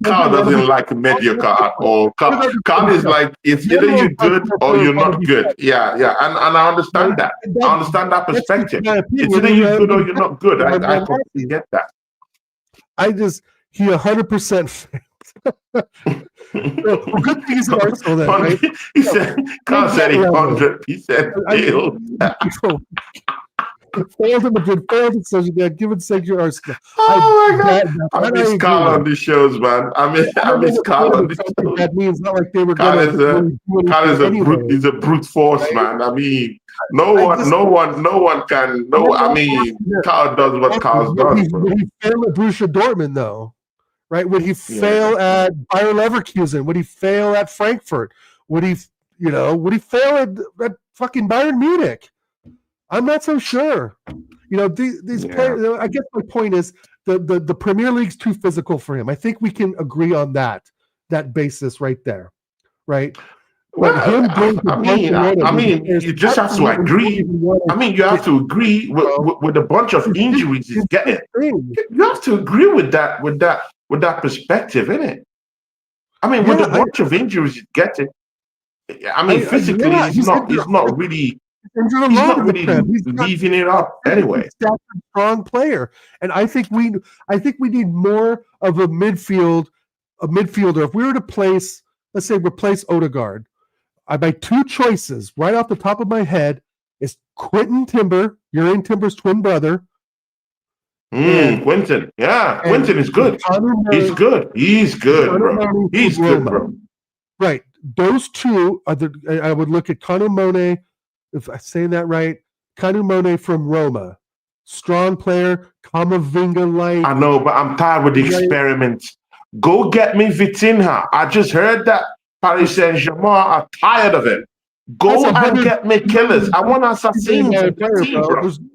doesn't like mediocre at all. Carl is like, it's either you're good or you're not good. Yeah. And I understand that. I understand that perspective. It's either you're good or you're not good. I completely get that. He 100% failed. Well, good thing he's in Arsenal then, right? He said, Carl said he 100% failed. Failed in Madrid, failed in Sociedad, given Sergio Arsenal. Oh my God! I miss Carl on the shows, man. I miss Carl on the shows. That means not like they were. Carl is a brute force, man. I mean, no one can. I mean, Carl does what Carl does. Would he fail at Borussia Dortmund, though? Right? Would he fail at Bayer Leverkusen? Would he fail at Frankfurt? Would he fail at fucking Bayern Munich? I'm not so sure. These players. I guess my point is the Premier League's too physical for him. I think we can agree on that basis right there, right? Well, you just have to agree. I mean, you have to agree with a bunch of injuries he's getting. You have to agree with that perspective, innit? I mean, with a bunch of injuries he's getting. I mean, physically, he's not really. He's not really leaving it up anyway. He's a strong player, and I think we need more of a midfielder. If we were to replace Odegaard, I buy two choices right off the top of my head. Is Quinton Timber, Urian Timber's twin brother? Quinton, Quinton is good. He's good. He's good, bro. He's good, bro. Right, those two are I would look at Kanu Mone. If I'm saying that right, Kanu Mone from Roma. Strong player, Kamavinga-like. I know, but I'm tired with the experiments. Go get me Vitinha. I just heard that Paris Saint-Germain are tired of it. Go and get me killers. I want assassins.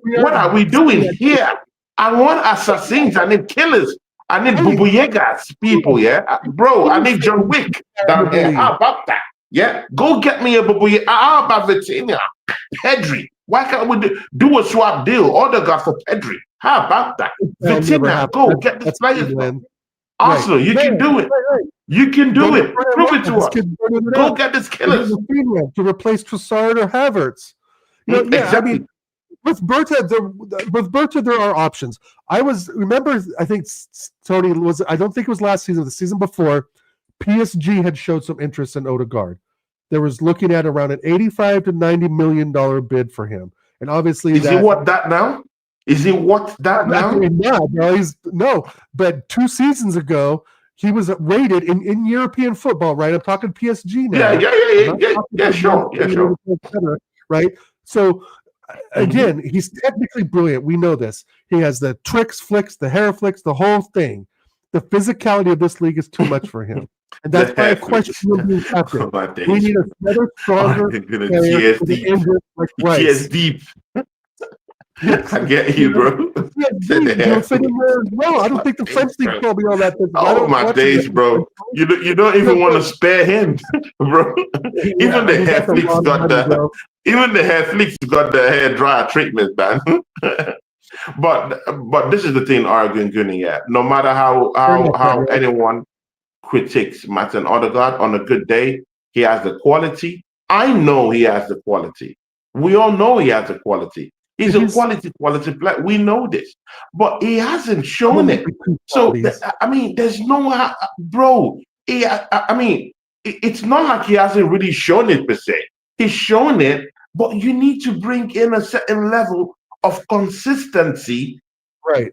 What are we doing here? I want assassins. I need killers. I need Bubu Yegas people, yeah? Bro, I need John Wick down here. How about that? Yeah, go get me a Bubu. How about Vitinha? Pedri. Why can't we do a swap deal? Odegaard for Pedri. How about that? Vitinha, go get this players. Arsenal, you can do it. You can do it. Prove it to us. Go get this killers. To replace Trossard or Havertz. I mean, with Berta, there are options. I think Tony I don't think it was last season, the season before, PSG had showed some interest in Odegaard. There was looking at around an $85 to $90 million bid for him. And obviously Is he worth that now? No, but 2 seasons ago, he was rated in European football, right? I'm talking PSG now. Yeah, sure. Right? So, again, he's technically brilliant. We know this. He has the tricks, flicks, the hair flicks, the whole thing. The physicality of this league is too much for him. And that's why a question will be captain. We need a better, stronger player deep. I get you, bro. Yeah, Said the you'll half fit in league. there as well. I don't think the French league Bro. probably all that. I Oh don't my watch days, it. bro. You don't even want to spare him, bro. Yeah, Even I the mean hair that's a flicks lot of got money, the bro. even the hair flicks got the hair dryer treatment, man. But this is the thing, Oregon Gunning, yeah. No matter Very much that, how right? anyone critiques Martin Odegaard, on a good day, he has the quality. I know he has the quality. We all know he has the quality. He's a He's quality player. We know this, but he hasn't shown it. probably two So qualities. I mean, there's no bro. I mean, it's not like he hasn't really shown it per se. He's shown it, but you need to bring in a certain level of consistency Right.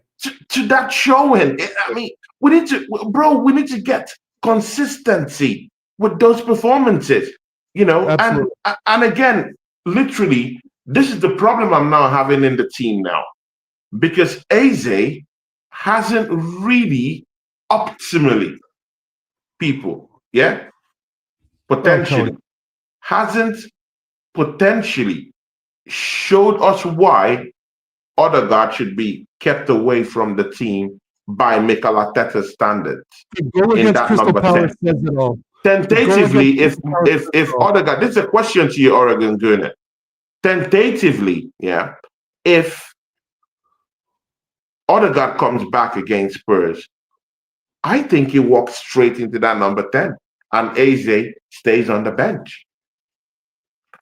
to that showing. I mean, we need to get consistency with those performances, Absolutely. and again, literally, this is the problem I'm now having in the team now because Eze hasn't really optimally people, yeah, Oh, Tony. potentially hasn't potentially showed us why Odegaard should be kept away from the team by Mikel Arteta's standards The goal in against that Crystal number Palace 10. says it all. The goal against Tentatively, Crystal Palace says it if all. Odegaard, this is a question to you, Oregon Gunner. Tentatively, yeah, if Odegaard comes back against Spurs, I think he walks straight into that number 10 and Eze stays on the bench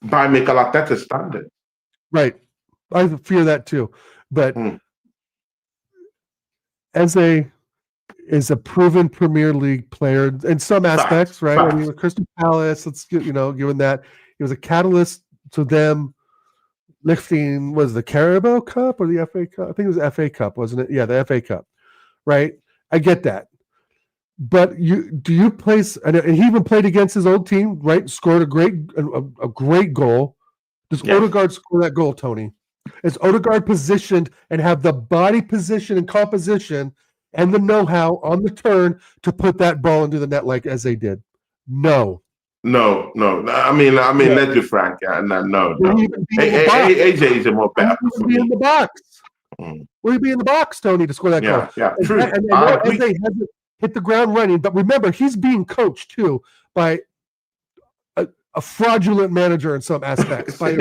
by Mikel Arteta's standards. Right. I fear that too. But Hmm. Eze is a proven Premier League player in some aspects, right? I mean, with Crystal Palace, given that he was a catalyst to them lifting, was the Carabao Cup or the FA Cup? I think it was the FA Cup, wasn't it? Yeah, the FA Cup, right? I get that. But do you place, and he even played against his old team, right? Scored a great goal. Does Yes. Odegaard score that goal, Tony? Is Odegaard positioned and have the body position and composition and the know-how on the turn to put that ball into the net like as they did? No. No. I mean, Yeah. let's be frank. No. Will he even be in the box? AJ is a more better Will for he be in me. the box? Mm. Will he be in the box, Tony, to score that goal? Yeah, And true. I know Eze hasn't hit the ground running, but remember, he's being coached too by a fraudulent manager in some aspects. Right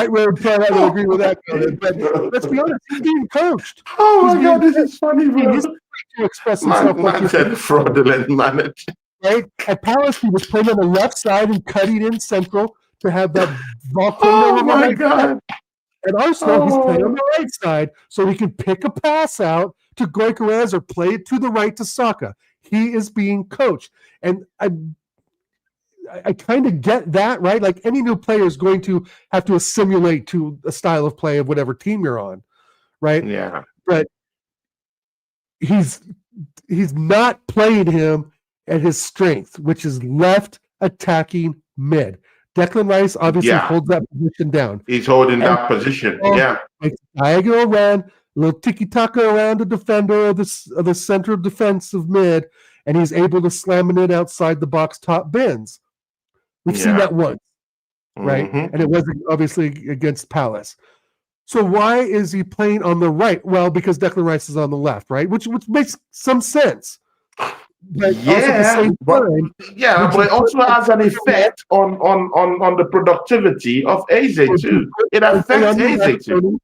where I'm trying to agree with that. But let's be honest, he's being coached. Oh my God, this is funny, bro. He's to express himself Man said fraudulent manager. Right? At Palace, he was playing on the left side and cutting in central to have that volcano. Oh my God. At Arsenal, he's playing on the right side so he can pick a pass out to Gyokeres or play it to the right to Saka. He is being coached. And I kind of get that, right? Like any new player is going to have to assimilate to a style of play of whatever team you're on, right? Yeah. But he's not playing him at his strength, which is left attacking mid. Declan Rice obviously holds that position down. He's holding that position. Yeah. Like diagonal run, a little tiki-taka around the defender of the center defensive mid, and he's able to slam it in outside the box top bins. We've seen that once, right? Mm-hmm. And it wasn't obviously against Palace. So why is he playing on the right? Well, because Declan Rice is on the left, right? Which makes some sense. But but it also has an effect on the productivity of Eze too. It affects Eze too.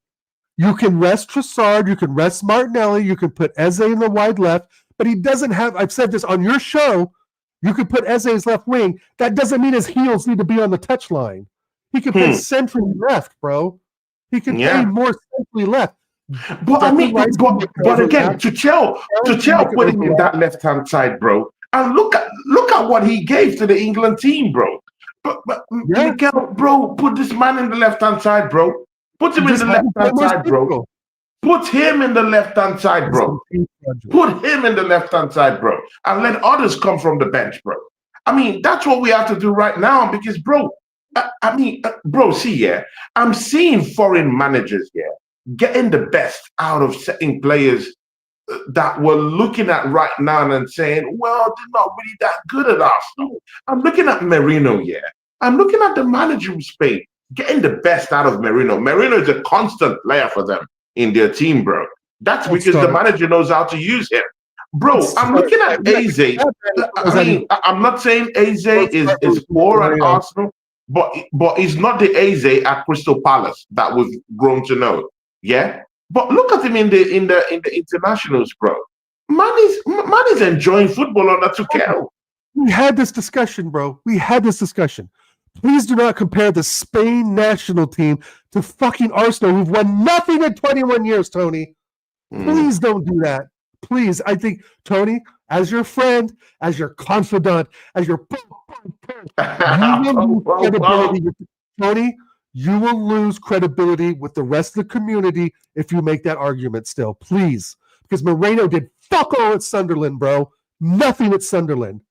You can rest Trossard, you can rest Martinelli, you can put Eze in the wide left, but he doesn't have. I've said this on your show. You could put Eze's left wing. That doesn't mean his heels need to be on the touch line. He can play centrally left, bro. He can play more centrally left. But I mean, but again, to tell putting in that left hand side, bro, and look at what he gave to the England team, bro. But Miguel, bro, put this man in the left hand side, bro. Put him in the left hand side, bro. Put him in the left hand side, bro. Put him in the left hand side, bro, and let others come from the bench, bro. I mean, that's what we have to do right now because, bro. I'm seeing foreign managers here getting the best out of certain players that we're looking at right now and saying, well, they're not really that good at Arsenal. I'm looking at Merino here. I'm looking at the manager of Spain. getting the best out of Merino. Merino is a constant player for them in their team, bro. That's because the manager knows how to use him. Bro, I'm looking at Eze. I mean, I'm not saying Eze is poor at Arsenal, but he's not the Eze at Crystal Palace that we've grown to know. Yeah? But look at him in the internationals, bro. Man is enjoying football under Tuchel. We had this discussion, bro. We had this discussion. Please do not compare the Spain national team to fucking Arsenal, who've won nothing in 21 years, Tony. Please don't do that. Please. I think, Tony, as your friend, as your confidant, as your Tony, you will lose credibility with the rest of the community if you make that argument still. Please. Because Moreno did fuck all at Sunderland, bro. Nothing at Sunderland.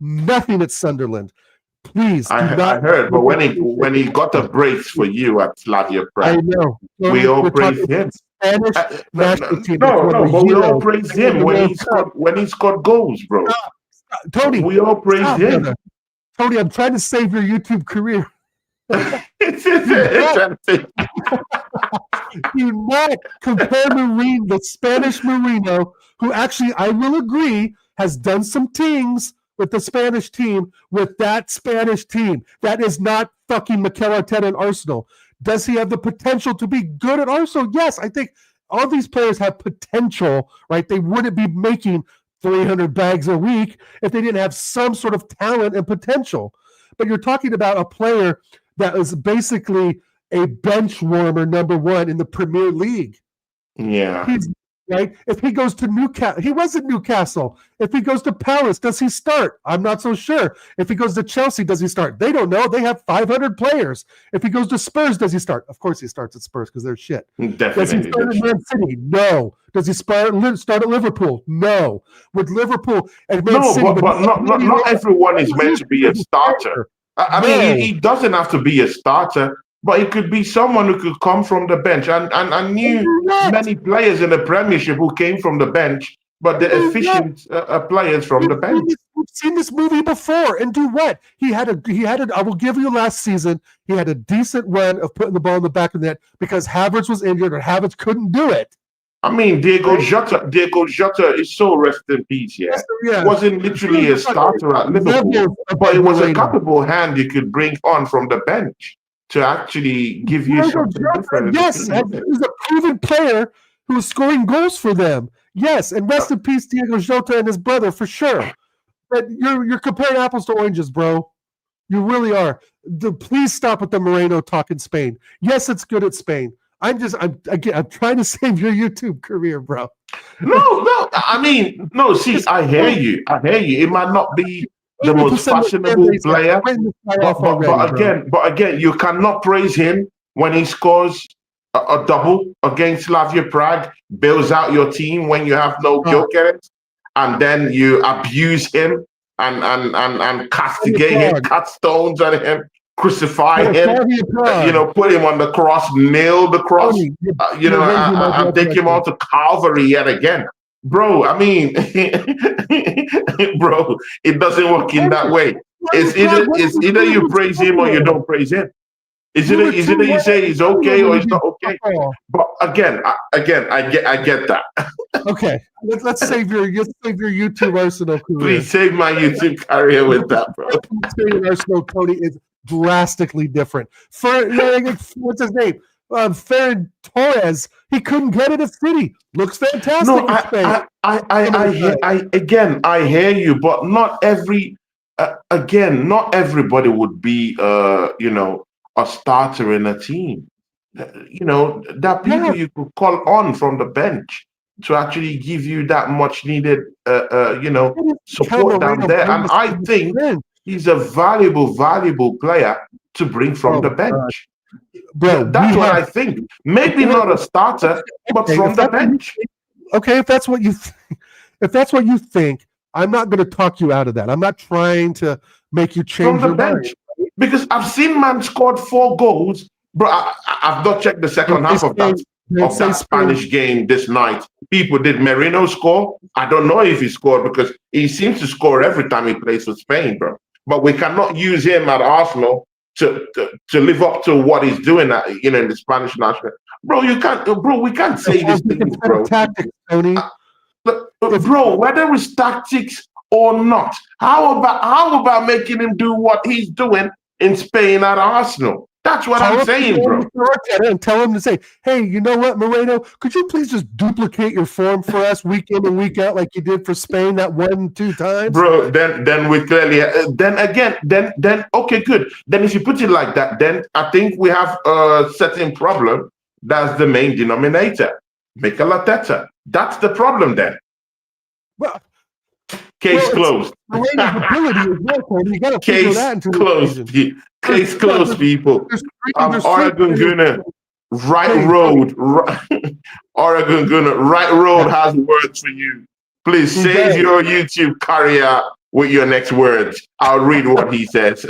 Nothing at Sunderland. Please. I heard, but when he got a brace for you at Slavia Prague, I know. We all praised him. Spanish national team. No, but we all praised him when he scored goals, bro. Tony, we all praised him. Brother. Tony, I'm trying to save your YouTube career. Do not compare Marino, the Spanish Marino, who actually, I will agree, has done some things with the Spanish team, with that Spanish team. That is not fucking Mikel Arteta and Arsenal. Does he have the potential to be good at Arsenal? Yes, I think all these players have potential, right? They wouldn't be making 300 bags a week if they didn't have some sort of talent and potential. But you're talking about a player that is basically a bench warmer, number one, in the Premier League. Yeah. Right? If he goes to Newcastle, he was at Newcastle. If he goes to Palace, does he start? I'm not so sure. If he goes to Chelsea, does he start? They don't know. They have 500 players. If he goes to Spurs, does he start? Of course he starts at Spurs because they're shit. Definitely. Does he start at Man City? No. Does he start at Liverpool? No. With Liverpool and Man City, but not everyone is meant to be a starter. I mean, he doesn't have to be a starter. But it could be someone who could come from the bench. And I knew many players in the Premiership who came from the bench, but the efficient players from the bench. We've seen this movie before. And do what? He had a, I will give you last season, he had a decent run of putting the ball in the back of the net because Havertz was injured or Havertz couldn't do it. I mean, Diego Jota is so rest in peace, yeah. Wasn't literally a starter at Liverpool, but it was a capable hand you could bring on from the bench to actually give you something different. Yes, he's a proven player who is scoring goals for them. Yes, and rest in peace, Diego Jota and his brother, for sure. But you're comparing apples to oranges, bro. You really are. Please stop with the Moreno talk in Spain. Yes, it's good at Spain. I'm trying to save your YouTube career, bro. No. I mean, no. See, I hear you. It might not be the most fashionable player, but again, you cannot praise him when he scores a double against Slavia Prague, bails out your team when you have no Gyokeres, and then you abuse him and castigate him, cut stones at him, crucify him, put him on the cross, nail the cross, and take him out to Calvary yet again. Bro, I mean, bro, it doesn't work in that way. It's either you praise him or you don't praise him. It's either you say he's okay or he's not okay. But again, I get that. Okay, let's save your YouTube Arsenal career. Please save my YouTube career with that, bro. Arsenal, Tony, is drastically different. What's his name? Ferran Torres, he couldn't get it at City. Looks fantastic. No, I hear you, but not everybody would be, a starter in a team. There are people you could call on from the bench to actually give you that much needed, support down there. And I think he's a valuable player to bring from the bench. Bro, that's what I think. Maybe not a starter, but from the bench. Okay, if that's what you think, I'm not going to talk you out of that. I'm not trying to make you change from the bench mind. Because I've seen man scored 4 goals, bro. I've not checked the second half of that Spanish game this night. People, did Merino score? I don't know if he scored because he seems to score every time he plays for Spain, bro. But we cannot use him at Arsenal to live up to what he's doing, in the Spanish national. Bro, you can't, bro. We can't say these things, bro. Tactics, Tony. Bro, whether it's tactics or not, how about making him do what he's doing in Spain at Arsenal? That's what I'm saying, bro. And tell him to say, hey, you know what, Moreno? Could you please just duplicate your form for us week in and week out like you did for Spain that 1-2 times? Bro, then we clearly, then okay, good. Then if you put it like that, then I think we have a certain problem. That's the main denominator. Mikel Arteta. That's the problem then. Well, Case closed. Case closed, people. Oregon Gunner, right road. Oregon Gunner, right road has words for you. Please save your YouTube career with your next words. I'll read what he says.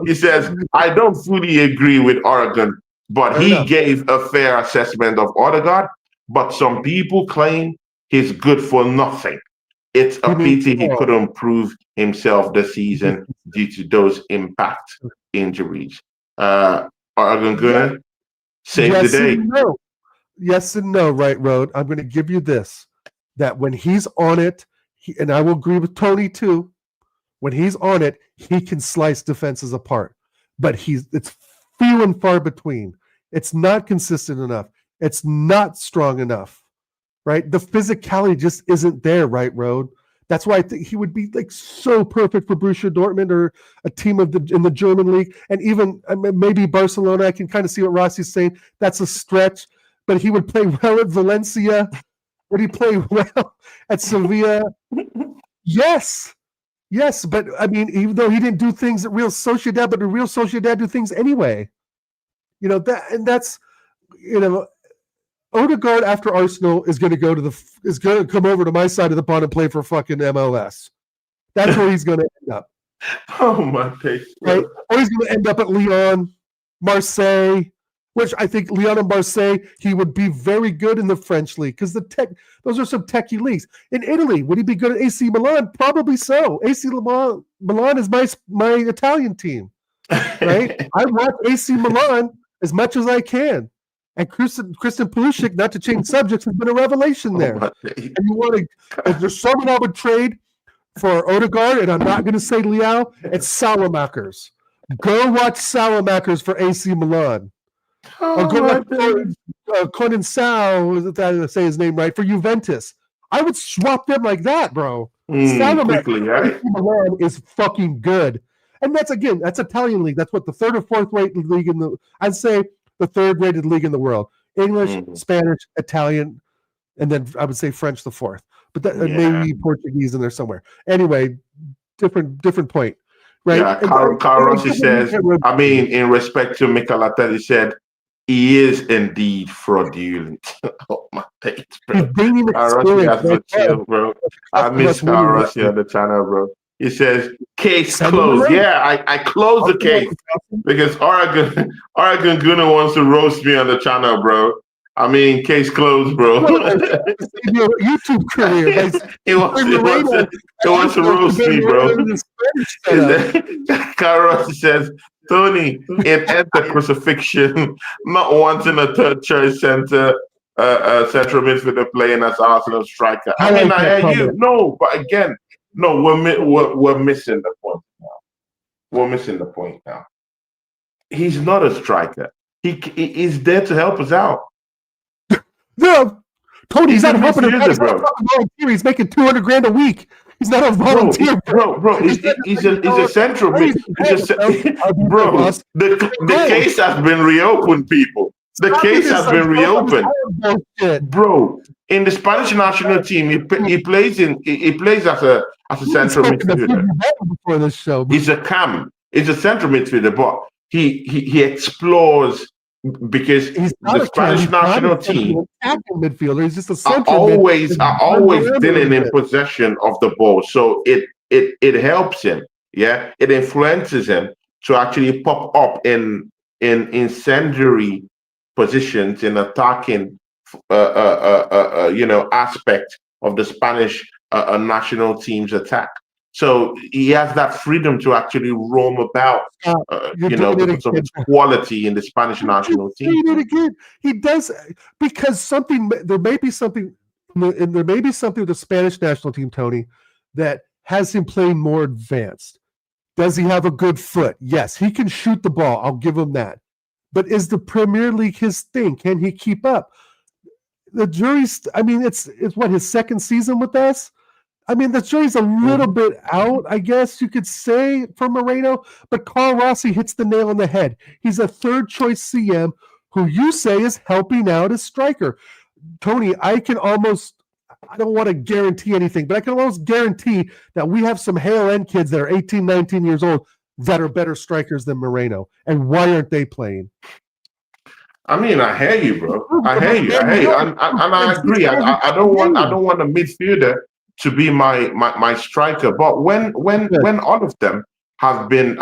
He says, I don't fully agree with Oregon, but he gave a fair assessment of Odegaard, but some people claim he's good for nothing. It's a pity he couldn't prove himself this season due to those impact injuries. Oregon Gunner, save the day. Yes and no, right road. I'm going to give you this, that when he's on it, and I will agree with Tony too, when he's on it, he can slice defenses apart. But it's few and far between. It's not consistent enough. It's not strong enough. Right? The physicality just isn't there, right, Road? That's why I think he would be like so perfect for Borussia Dortmund or a team in the German league, and even maybe Barcelona. I can kind of see what Rossi's saying. That's a stretch, but he would play well at Valencia. Would he play well at Sevilla? Yes, but I mean, even though he didn't do things at Real Sociedad, but the Real Sociedad do things anyway. That's Odegaard after Arsenal is going to come over to my side of the pond and play for fucking MLS. That's where he's going to end up. Oh my days! Right? Or he's going to end up at Lyon, Marseille, which I think Lyon and Marseille, he would be very good in the French league because those are some techie leagues. In Italy, would he be good at AC Milan? Probably so. AC Milan is my Italian team, right? I watch AC Milan as much as I can. And Christian Pulisic, not to change subjects, has been a revelation there. And if there's someone I would trade for Odegaard, and I'm not going to say Leao, it's Salamakers. Go watch Salamakers for AC Milan. Or go watch Conan Sal, if I say his name right, for Juventus. I would swap them like that, bro. Quickly, right? AC Milan is fucking good. And that's Italian league. That's what the third or fourth rate league I'd say the third rated league in the world. English, Spanish, Italian, and then I would say French the fourth. But maybe Portuguese in there somewhere. Anyway, different point. Right? Yeah, Carl Rossi says, I mean, in respect to Mikel Arteta, he said, he is indeed fraudulent. Oh my days, bro. Carl Rossi has to chill, bro. I miss Carl Rossi on the channel, bro. He says, case closed. Yeah, I closed the case because Oregon Gunner wants to roast me on the channel, bro. I mean, case closed, bro. Your YouTube career. He wants to roast me, bro. Carlos says, Tony, it enter crucifixion, not wanting a third choice central midfielder playing as Arsenal striker. I mean, I hear you. No, but again, no, we're missing the point now. We're missing the point now. He's not a striker. He's there to help us out. No, Tony, he's not helping him. He's not a volunteer. He's making $200,000 a week. He's not a volunteer, bro. He's a central mid. Bro, the case has been reopened, people. The case has been reopened, bro. In the Spanish national team, he plays as a central midfielder. Before this show, he's a cam. He's a central midfielder, but he explores because the Spanish national team midfielder. He's just a are always dealing in possession of the ball, so it helps him. Yeah, it influences him to actually pop up in incendiary positions in attacking aspect of the Spanish national team's attack. So he has that freedom to actually roam about, You're doing it because of again. his quality in the Spanish national team. Doing it again. He does because there may be something with the Spanish national team, Tony, that has him playing more advanced. Does he have a good foot? Yes, he can shoot the ball. I'll give him that. But is the Premier League his thing? Can he keep up? The jury's, I mean, it's what, his second season with us? I mean, the jury's a little bit out, I guess you could say, for Moreno, but Carl Rossi hits the nail on the head. He's a third choice CM who you say is helping out as striker. Tony, I don't want to guarantee anything, but I can almost guarantee that we have some Hale End kids that are 18, 19 years old that are better strikers than Moreno. And why aren't they playing? I mean, I hear you, bro. I hear you, and I agree. I don't want a midfielder to be my striker, but when all of them have been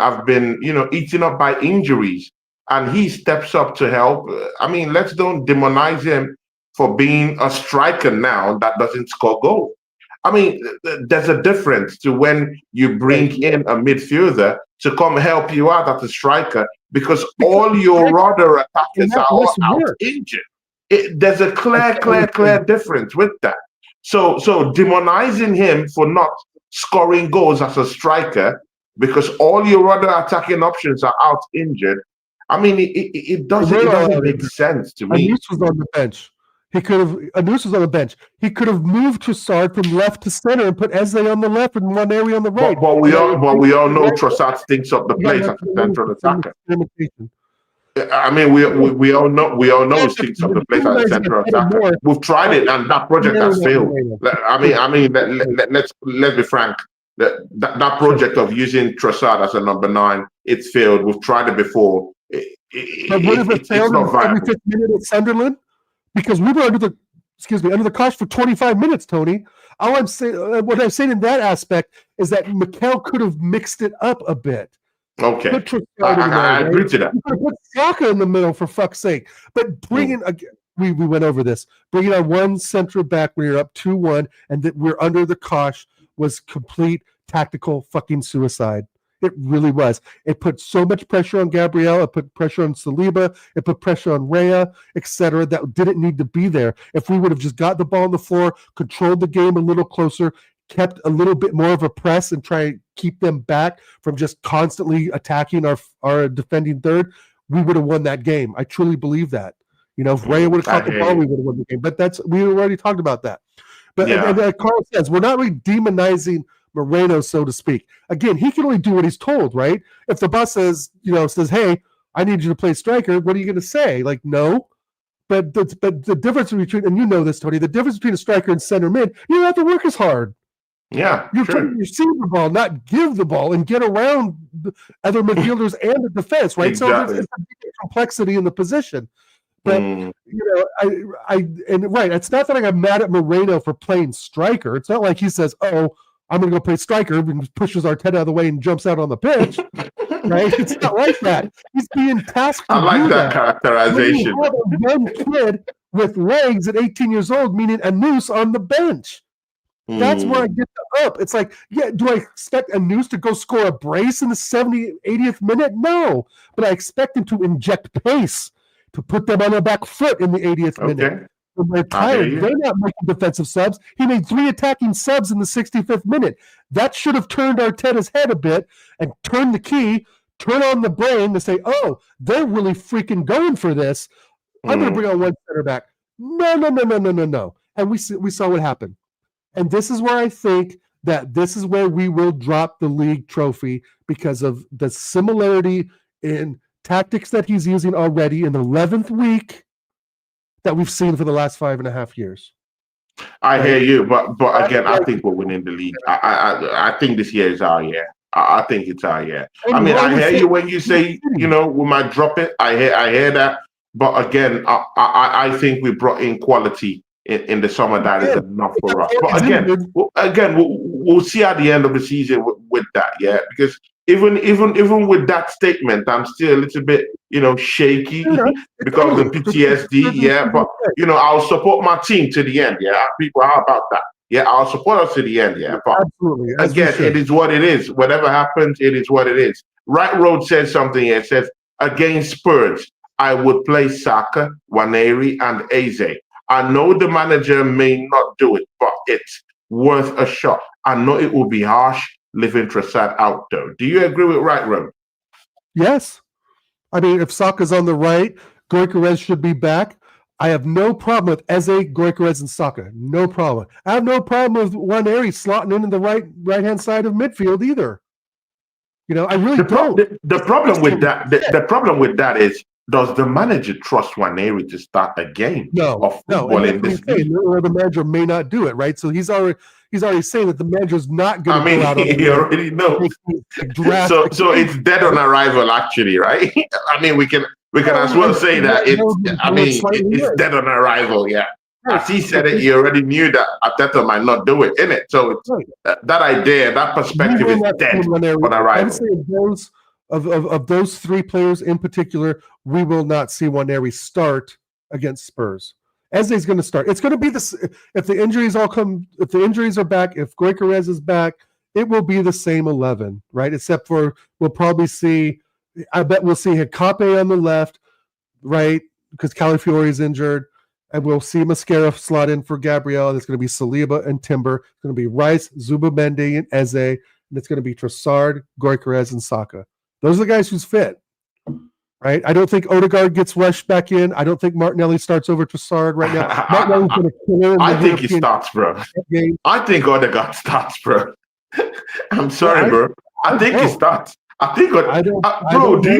eaten up by injuries, and he steps up to help. I mean, let's don't demonize him for being a striker now that doesn't score goals. I mean, there's a difference to when you bring in a midfielder to come help you out as a striker, because all your other attackers are all out injured. There's a clear difference with that. So demonizing him for not scoring goals as a striker because all your other attacking options are out injured, I mean, it doesn't make sense to me. Anus was on the bench. Anus was on the bench. He could have moved Trossard from left to center and put Eze on the left and Waneri on the right. But we all know Trossard stinks up the place as a central attacker. I mean, we all know he stinks up the place as a central attacker. We've tried it, and that project has failed. I mean, let's be frank. That project of using Trossard as a number 9, it's failed. We've tried it before. But what if it failed every 5th minute at Sunderland? Because we were under the cosh for 25 minutes, Tony. All I'm saying, what I'm saying in that aspect is that Mikel could have mixed it up a bit. Okay, I agree to that. Put Saka in the middle, for fuck's sake. But bringing we went over this. Bringing on one central back when you're up 2-1 and that we're under the cosh was complete tactical fucking suicide. It really was. It put so much pressure on Gabriel. It put pressure on Saliba. It put pressure on Raya, etc. That didn't need to be there. If we would have just got the ball on the floor, controlled the game a little closer, kept a little bit more of a press and try and keep them back from just constantly attacking our defending third, we would have won that game. I truly believe that. If Raya would have caught the ball, we would have won the game. But we already talked about that. But and Carl says, we're not really demonizing Moreno, so to speak. Again, he can only do what he's told, right? If the boss says, hey, I need you to play striker, what are you going to say? Like, no. But the difference between, and you know this, Tony, the difference between a striker and center mid, you don't have to work as hard. Yeah, you're trying to receive the ball, not give the ball, and get around the other midfielders and the defense, right? Exactly. So there's a complexity in the position. But it's not that I'm mad at Moreno for playing striker. It's not like he says, "Oh, I'm going to go play striker," and pushes Arteta out of the way and jumps out on the pitch. Right? It's not like that. He's being tasked. I like that characterization. You have a young kid with legs at 18 years old, meaning a noose on the bench. That's where I get the up. It's like, do I expect a noose to go score a brace in the 70th, 80th minute? No. But I expect him to inject pace, to put them on their back foot in the 80th minute. When they're tired, they're not making defensive subs. He made 3 attacking subs in the 65th minute. That should have turned Arteta's head a bit and turned the key, turn on the brain to say, oh, they're really freaking going for this. I'm going to bring on one center back. No. And we saw what happened. And this is where I think that this is where we will drop the league trophy because of the similarity in tactics that he's using already in the 11th week that we've seen for the last 5.5 years. I hear you, but again, I think we're winning the league. I think this year is our year. I think it's our year. I mean, I hear you when you say, we might drop it. I hear that. But again, I think we brought in quality in the summer that is enough for us. But again, we'll see at the end of the season with that, because even with that statement, I'm still a little bit, shaky because of the PTSD, but I'll support my team to the end, people. How about that? Yeah, I'll support us to the end. Yeah, but Absolutely. again, it is what it is. Whatever happens, it is what it is. Right Road says something here. It says, against Spurs, I would play Saka, Waneri, and Eze. I know the manager may not do it, but it's worth a shot. I know it will be harsh leaving Trossard out, though. Do you agree with Right Road? Yes. I mean, if Saka's on the right, Gyokeres should be back. I have no problem with Eze, Gyokeres, and Saka. No problem. I have no problem with Waneri slotting into the right-hand side of midfield either. I really don't. The problem with that, the problem with that is, does the manager trust Waneri to start a game of football in this league? The manager may not do it, right? So he's already saying that the manager's not going to go out on he already knows. So it's dead on arrival, actually, right? I mean, we can as well say that it's dead on arrival, yeah. As he said it, he already knew that Arteta might not do it, innit? So that idea, that perspective is dead on arrival. I'm saying of those three players in particular, we will not see Waneri start against Spurs. Eze's going to start. It's going to be this. If the injuries are back, if Gyokeres is back, it will be the same 11, right? Except for we'll probably see. I bet we'll see Hikape on the left, right? Because Calafiori is injured. And we'll see Mascara slot in for Gabriel. It's going to be Saliba and Timber. It's going to be Rice, Zubimendi, and Eze. And it's going to be Trossard, Gyokeres, and Saka. Those are the guys who's fit, right? I don't think Odegaard gets rushed back in. I don't think Martinelli starts over Trossard right now. Martinelli's going to kill him. I think he starts, bro. I think Odegaard starts, bro. I'm sorry, bro. I think he starts. I think, bro. Do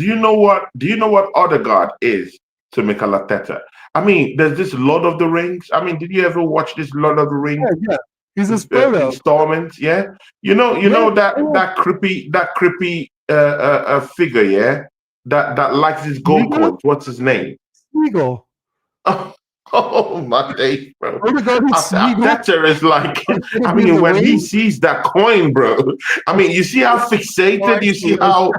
you know what Odegaard is to Mikel Arteta? I mean, there's this Lord of the Rings. I mean, did you ever watch this Lord of the Rings? Yeah. He's a Spurs installment, yeah. You know that creepy figure, yeah. That likes his gold coins. What's his name? Senegal. Oh my days, bro. Arteta is like, I mean, when he sees that coin, bro. I mean, you see how fixated, you see how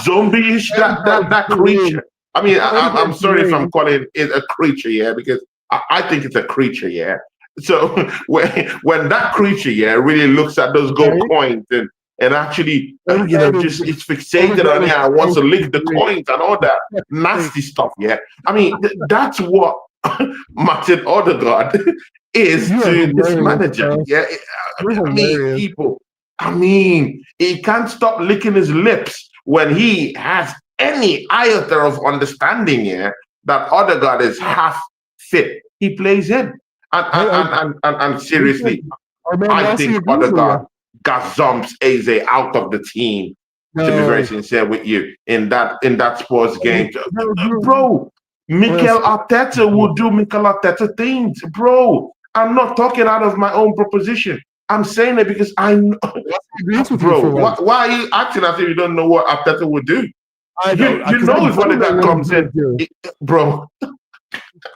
zombie-ish that creature. I mean, I'm sorry if I'm calling it a creature, yeah, because I think it's a creature, yeah. So when that creature, yeah, really looks at those gold coins and actually, just it's fixated on it and wants to lick the coins and all that nasty stuff, yeah. I mean, that's what Martin Odegaard is to this manager, yeah. I mean, people. I mean, he can't stop licking his lips when he has any iota of understanding here that Odegaard is half fit. He plays in. And seriously, I think Odegaard gazumps Eze out of the team, to be very sincere with you, in that sports game. Bro, Mikel Arteta will do Mikel Arteta things, bro. I'm not talking out of my own proposition. I'm saying it because I know. Bro, why are you acting as if you don't know what Arteta would do? You know if Odegaard comes in, bro.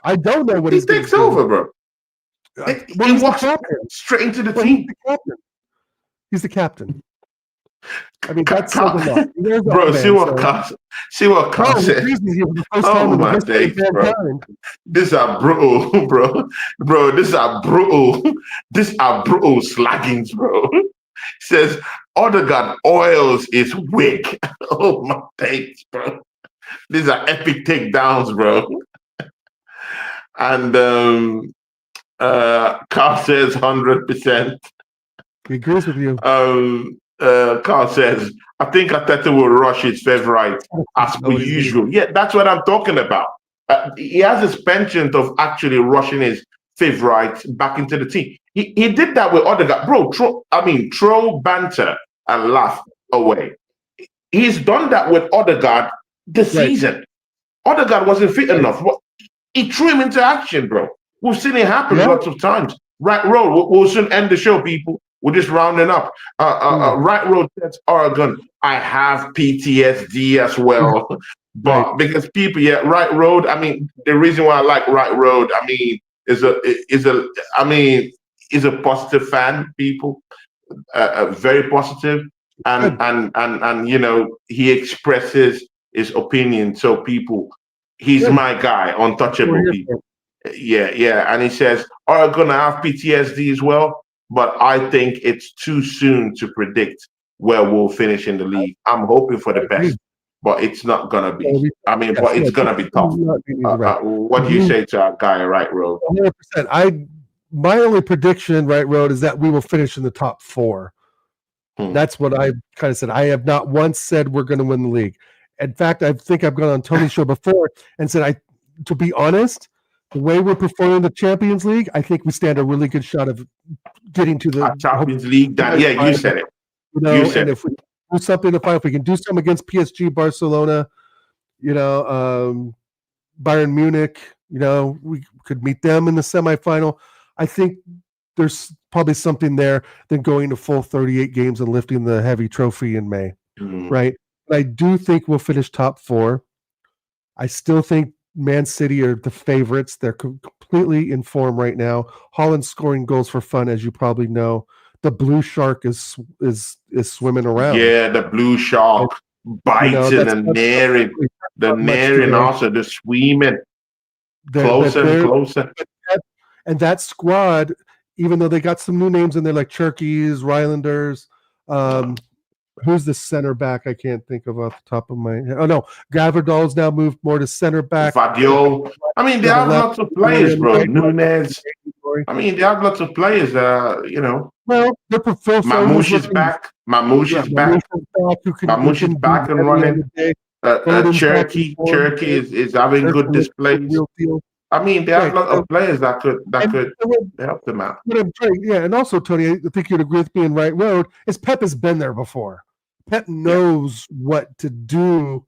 I don't know what he takes over, bro. He walks straight into the team. He's the captain. I mean, that's bro. See what Carl said. Oh my days, bro. These are brutal, bro. Bro, these are brutal slaggings, bro. Says Odegaard oils his wig. Oh my days, bro. These are epic takedowns, bro. And Carl says 100%. He agrees with you. Carl says, I think Arteta will rush his favorite as per usual. Yeah, that's what I'm talking about. He has this penchant of actually rushing his favorite back into the team. He did that with Odegaard. Bro, throw banter and laugh away. He's done that with Odegaard this season. Odegaard wasn't fit enough. He threw him into action, bro. We've seen it happen lots of times. Right Road, we'll soon end the show, people. We're just rounding up. Right Road says, Oregon, I have PTSD as well. But because people, Right Road, I mean, the reason why I like Right Road, I mean, is a positive fan, people. Very positive. And you know, he expresses his opinion. So people, he's my guy, untouchable people. Yeah. And he says, are going to have PTSD as well, but I think it's too soon to predict where we'll finish in the league. I'm hoping for I the agree. best, but it's not going to be. I mean, Yes, but no, it's going to be tough. not being easy, right. What do you say to our guy, Right Road? 100%. My only prediction, Right Road, is that we will finish in the top 4. That's what I kind of said. I have not once said we're going to win the league. In fact, I think I've gone on Tony's show before and said, to be honest, the way we're performing in the Champions League, I think we stand a really good shot of getting to the Champions League. You said it. And if we do something to fight, if we can do something against PSG, Barcelona, Bayern Munich, we could meet them in the semifinal. I think there's probably something there than going to full 38 games and lifting the heavy trophy in May, right? But I do think we'll finish top 4. I still think Man City are the favorites. They're completely in form right now. Holland's scoring goals for fun, as you probably know. The blue shark is swimming around. Yeah, the blue shark biting and nearing. The nearing also, the swimming closer and closer. And that squad, even though they got some new names in there like Cherkis, Rylanders, who's the center back? I can't think of off the top of my head. Oh no, Gavardol's now moved more to center back. Fadio. I mean, they have lots of players, bro. Nunez. I mean, they have lots of players. Well, Mamouche is back. Mamouche is back. Mamouche is back and running. Cherky is having good displays. I mean, they have a lot of players that could help them out. Yeah, and also, Tony, I think you'd agree with me in Right Road, is Pep has been there before. Pep knows what to do,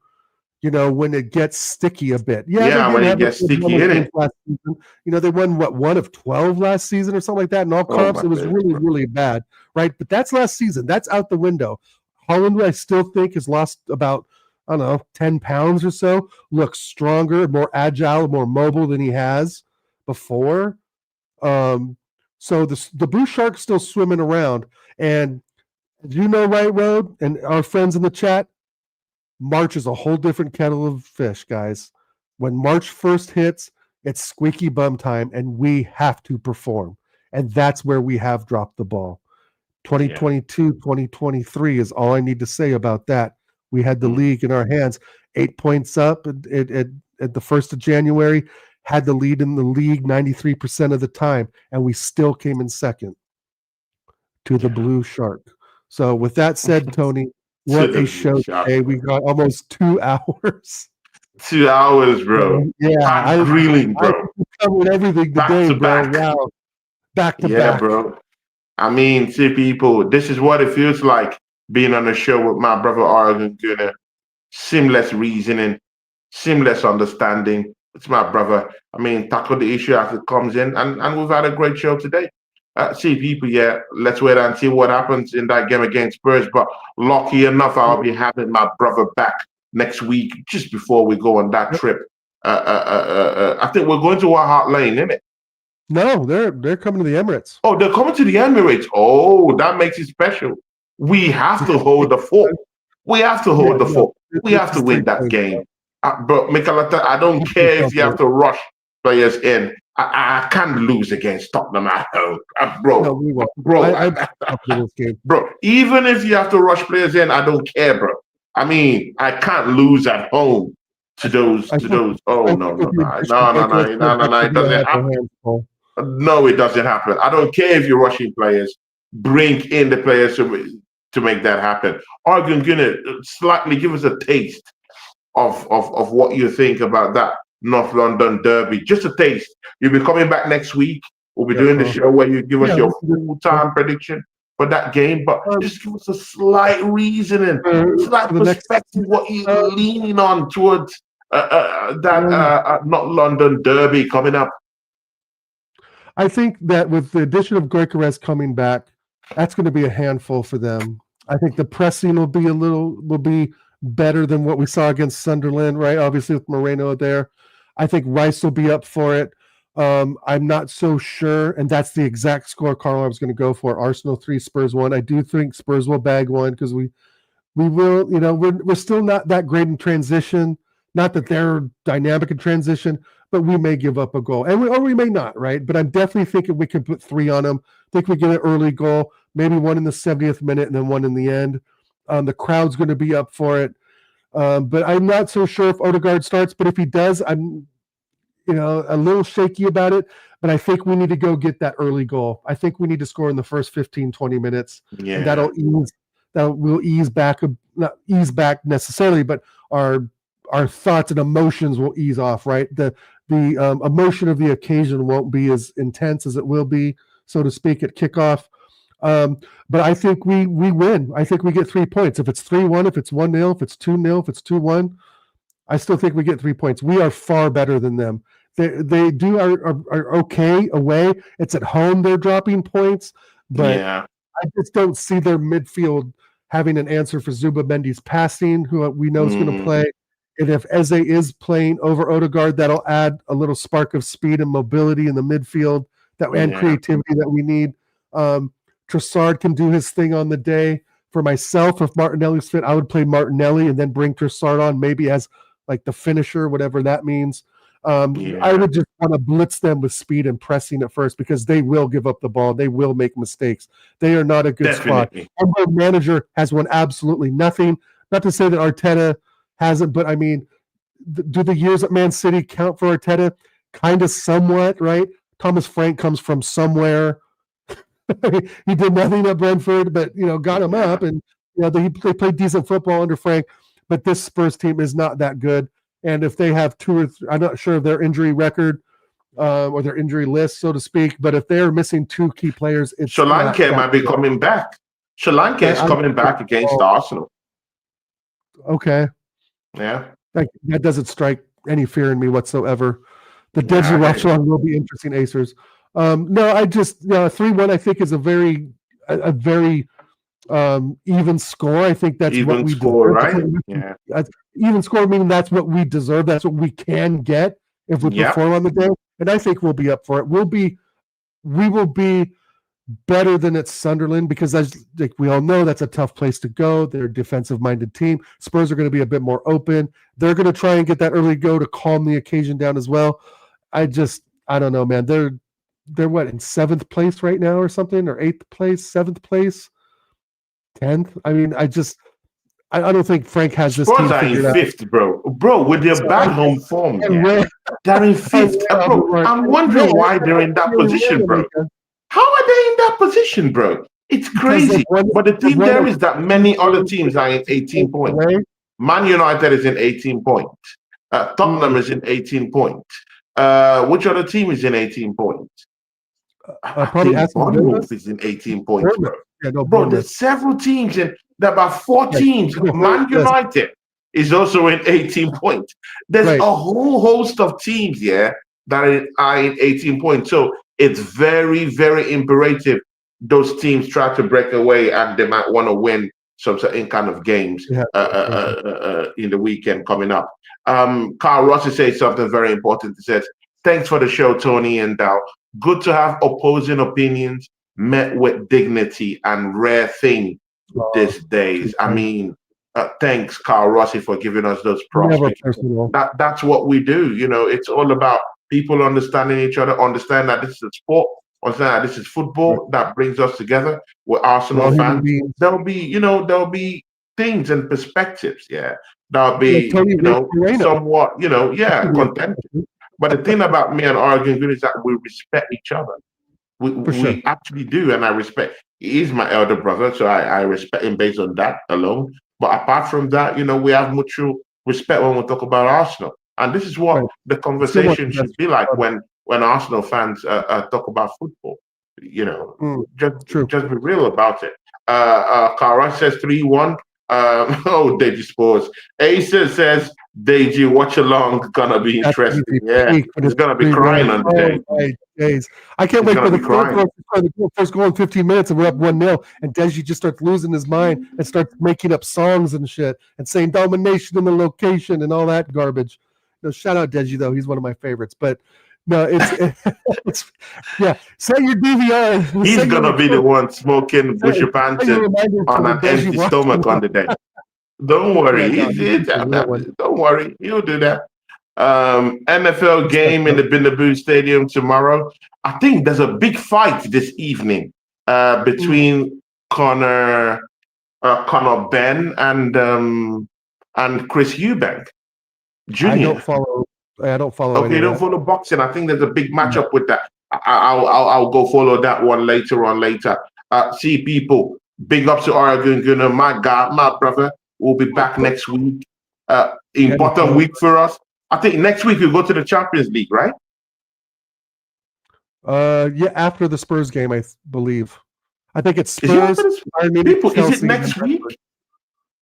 when it gets sticky a bit. When it gets sticky in it. Last season. They won, 1 of 12 last season or something like that. In all comps, it was really, really bad, right? But that's last season. That's out the window. Holland, I still think, has lost about, 10 pounds or so, looks stronger, more agile, more mobile than he has before. So the blue shark's still swimming around. And Right Road, and our friends in the chat, March is a whole different kettle of fish, guys. When March 1st hits, it's squeaky bum time, and we have to perform. And that's where we have dropped the ball. 2022, 2023 is all I need to say about that. We had the league in our hands, 8 points up at the 1st of January, had the lead in the league 93% of the time, and we still came in second to the blue shark. So with that said, Tony, what a show today. We got almost 2 hours. 2 hours, bro. Yeah. Grilling, bro. I covered everything today, bro. Wow. Back to back. Yeah, bro. I mean, see, people, this is what it feels like being on a show with my brother Oregon Gunner. Seamless reasoning, seamless understanding. It's my brother. I mean, tackle the issue as it comes in, and we've had a great show today. See, people, let's wait and see what happens in that game against Spurs. But lucky enough, I'll be having my brother back next week, just before we go on that trip. I think we're going to Hart Lane, isn't it? No, they're coming to the Emirates. Oh, they're coming to the Emirates. Oh, that makes it special. We have to hold the fort. We have to hold the fort. We have to win that game. But Mikelata, I don't care if you have to rush players in. I can't lose against Tottenham at home, bro. No, we won't. Bro, even if you have to rush players in, I don't care, bro. I mean, I can't lose at home to those. Oh no, it doesn't happen. No, it doesn't happen. I don't care if you're rushing players. Bring in the players to make that happen. Argun, gonna slightly give us a taste of what you think about that North London derby. Just a taste. You'll be coming back next week. We'll be doing the show where you give us your full-time prediction for that game, but just give us a slight reasoning, slight perspective, what you're leaning on towards that North London derby coming up. I think that with the addition of Gyokeres coming back, that's going to be a handful for them. I think the pressing will be better than what we saw against Sunderland, right? Obviously with Moreno there. I think Rice will be up for it. I'm not so sure, and that's the exact score, Carl, I was going to go for. Arsenal 3, Spurs 1. I do think Spurs will bag one because we will, we're still not that great in transition. Not that they're dynamic in transition, but we may give up a goal, or we may not, right? But I'm definitely thinking we can put 3 on them. I think we get an early goal, maybe one in the 70th minute and then one in the end. The crowd's going to be up for it. But I'm not so sure if Odegaard starts, but if he does, I'm a little shaky about it. But I think we need to go get that early goal. I think we need to score in the first 15, 20 minutes. Yeah. And that will ease back, not ease back necessarily, but our thoughts and emotions will ease off, right? The emotion of the occasion won't be as intense as it will be, so to speak, at kickoff. But I think we win. I think we get 3 points. If it's 3-1, if it's 1-0, if it's 2-0, if it's 2-1, I still think we get 3 points. We are far better than them. They are okay away. It's at home they're dropping points, but I just don't see their midfield having an answer for Zubamendi's passing, who we know is going to play. And if Eze is playing over Odegaard, that'll add a little spark of speed and mobility in the midfield and creativity that we need. Trossard can do his thing on the day. For myself, if Martinelli's fit, I would play Martinelli and then bring Trossard on, maybe as like the finisher, whatever that means. I would just want to blitz them with speed and pressing at first, because they will give up the ball. They will make mistakes. They are not a good spot. Our manager has won absolutely nothing. Not to say that Arteta hasn't, but I mean, do the years at Man City count for Arteta? Kind of somewhat, right? Thomas Frank comes from somewhere. He did nothing at Brentford, but got him up, and they played decent football under Frank. But this Spurs team is not that good. And if they have 2 or 3, I'm not sure of their injury record or their injury list, so to speak. But if they're missing 2 key players, it's Solanke might be coming back. Solanke is coming back against Arsenal. Okay. Yeah. That doesn't strike any fear in me whatsoever. The Deji Rochelon will be interesting, Acers. No, I just 3-1. I think is a very even score. I think that's even what we score, deserve. right? Yeah. Even score meaning that's what we deserve. That's what we can get if we perform on the day. And I think we'll be up for it. We will be better than at Sunderland, because as like we all know, that's a tough place to go. They're a defensive-minded team. Spurs are going to be a bit more open. They're going to try and get that early go to calm the occasion down as well. I don't know, man. They're what, in 7th place right now or something, or 8th place, 7th place, 10th. I mean, I don't think Frank has this team figured out. 5th, bro, with their bad home form. They're in 5th, bro. I'm wondering why they're in that position, bro. How are they in that position, bro? It's crazy. But the thing there is that many other teams are in 18 points. Man United is in 18 points. Tottenham is in 18 points. Which other team is in 18 points? Probably Bournemouth is in 18 points, bro. Bro, there's several teams, and there are about 4 teams. Man United is also in 18 points. There's a whole host of teams, that are in 18 points. So it's very, very imperative those teams try to break away, and they might want to win some certain kind of games in the weekend coming up. Carl Rossi says something very important. He says, "Thanks for the show, Tony and Dow. Good to have opposing opinions met with dignity, and rare thing these days." I mean, thanks, Carl Rossi, for giving us those prospects. That's what we do. It's all about people understanding each other, understand that this is a sport, understand that this is football that brings us together. We're Arsenal fans. There'll be things and perspectives. There'll be, somewhat, content. But the thing about me and Arjun is that we respect each other. We actually do, and I respect. He is my elder brother, so I respect him based on that alone. But apart from that, we have mutual respect when we talk about Arsenal, and this is what the conversation should be like when Arsenal fans talk about football. Just be real about it. Kara says 3-1. Deji Sports. Acer says Deji watch along gonna be interesting. He's gonna be crying on the day. I can't wait for the first goal in 15 minutes, and we're up 1-0, and Deji just starts losing his mind and starts making up songs and shit and saying domination in the location and all that garbage. Shout out Deji though, he's one of my favorites. But no, it's set your DVR. He's gonna be the one smoking Bushy Pants on an empty stomach on the day. Don't worry, don't worry, he'll do that. NFL game in the Billabong Stadium tomorrow. I think there's a big fight this evening between Connor Ben and Chris Eubank Jr. I don't follow. Okay, you don't follow boxing. I think there's a big matchup with that. I'll go follow that one later on. See, people, big ups to Oregon Gunner. My God, my brother. We'll be back next week. Important week for us. I think next week we'll go to the Champions League, right? Yeah, after the Spurs game, I believe. I think it's Spurs. People, is it next week?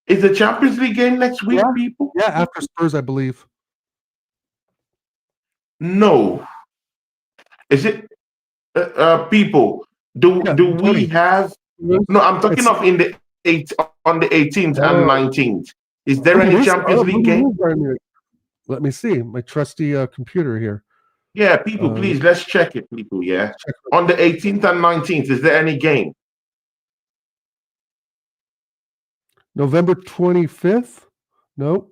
Is the Champions League game next week, people? Yeah, after Spurs, I believe. No. Is it people? Do we have? No, I'm talking of in the on the 18th and 19th. Is there any Champions League game? Let me see my trusty computer here. Yeah, people, please let's check it, people. Yeah, on the 18th and 19th, is there any game? November 25th? No.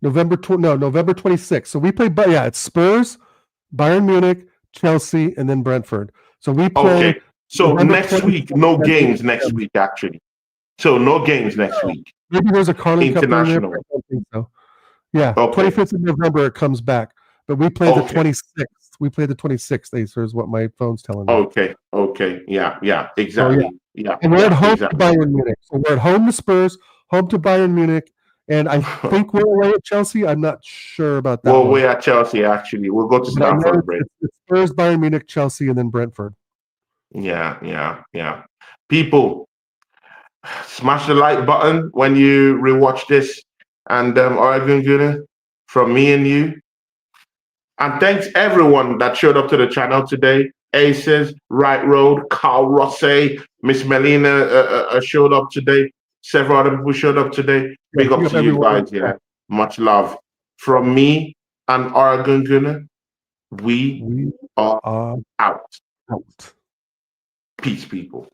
November 26th. So we play, but yeah, it's Spurs, Bayern Munich, Chelsea, and then Brentford. So we play. Okay. So next week, no games next week, actually. So no games next week. Maybe there's a Carling International. Cup. I don't think so. Yeah, okay. 25th of November it comes back, but we play the 26th. We play the 26th. Acer is what my phone's telling me. Okay. Yeah. Exactly. So, yeah. And we're at home to Bayern Munich. So we're at home to Spurs, home to Bayern Munich, and I think we're away at Chelsea. I'm not sure about that. We're away at Chelsea. Actually, we'll go to Stamford Bridge. It's Spurs, Bayern Munich, Chelsea, and then Brentford. Yeah. People, smash the like button when you rewatch this, and Oregon Gunner, from me and you. And thanks everyone that showed up to the channel today. Aces, Right Road, Carl Rosset, Miss Melina showed up today. Several other people showed up today. Big up to you guys. Yeah, much love from me and Oregon Gunner. We are out. Peace, people.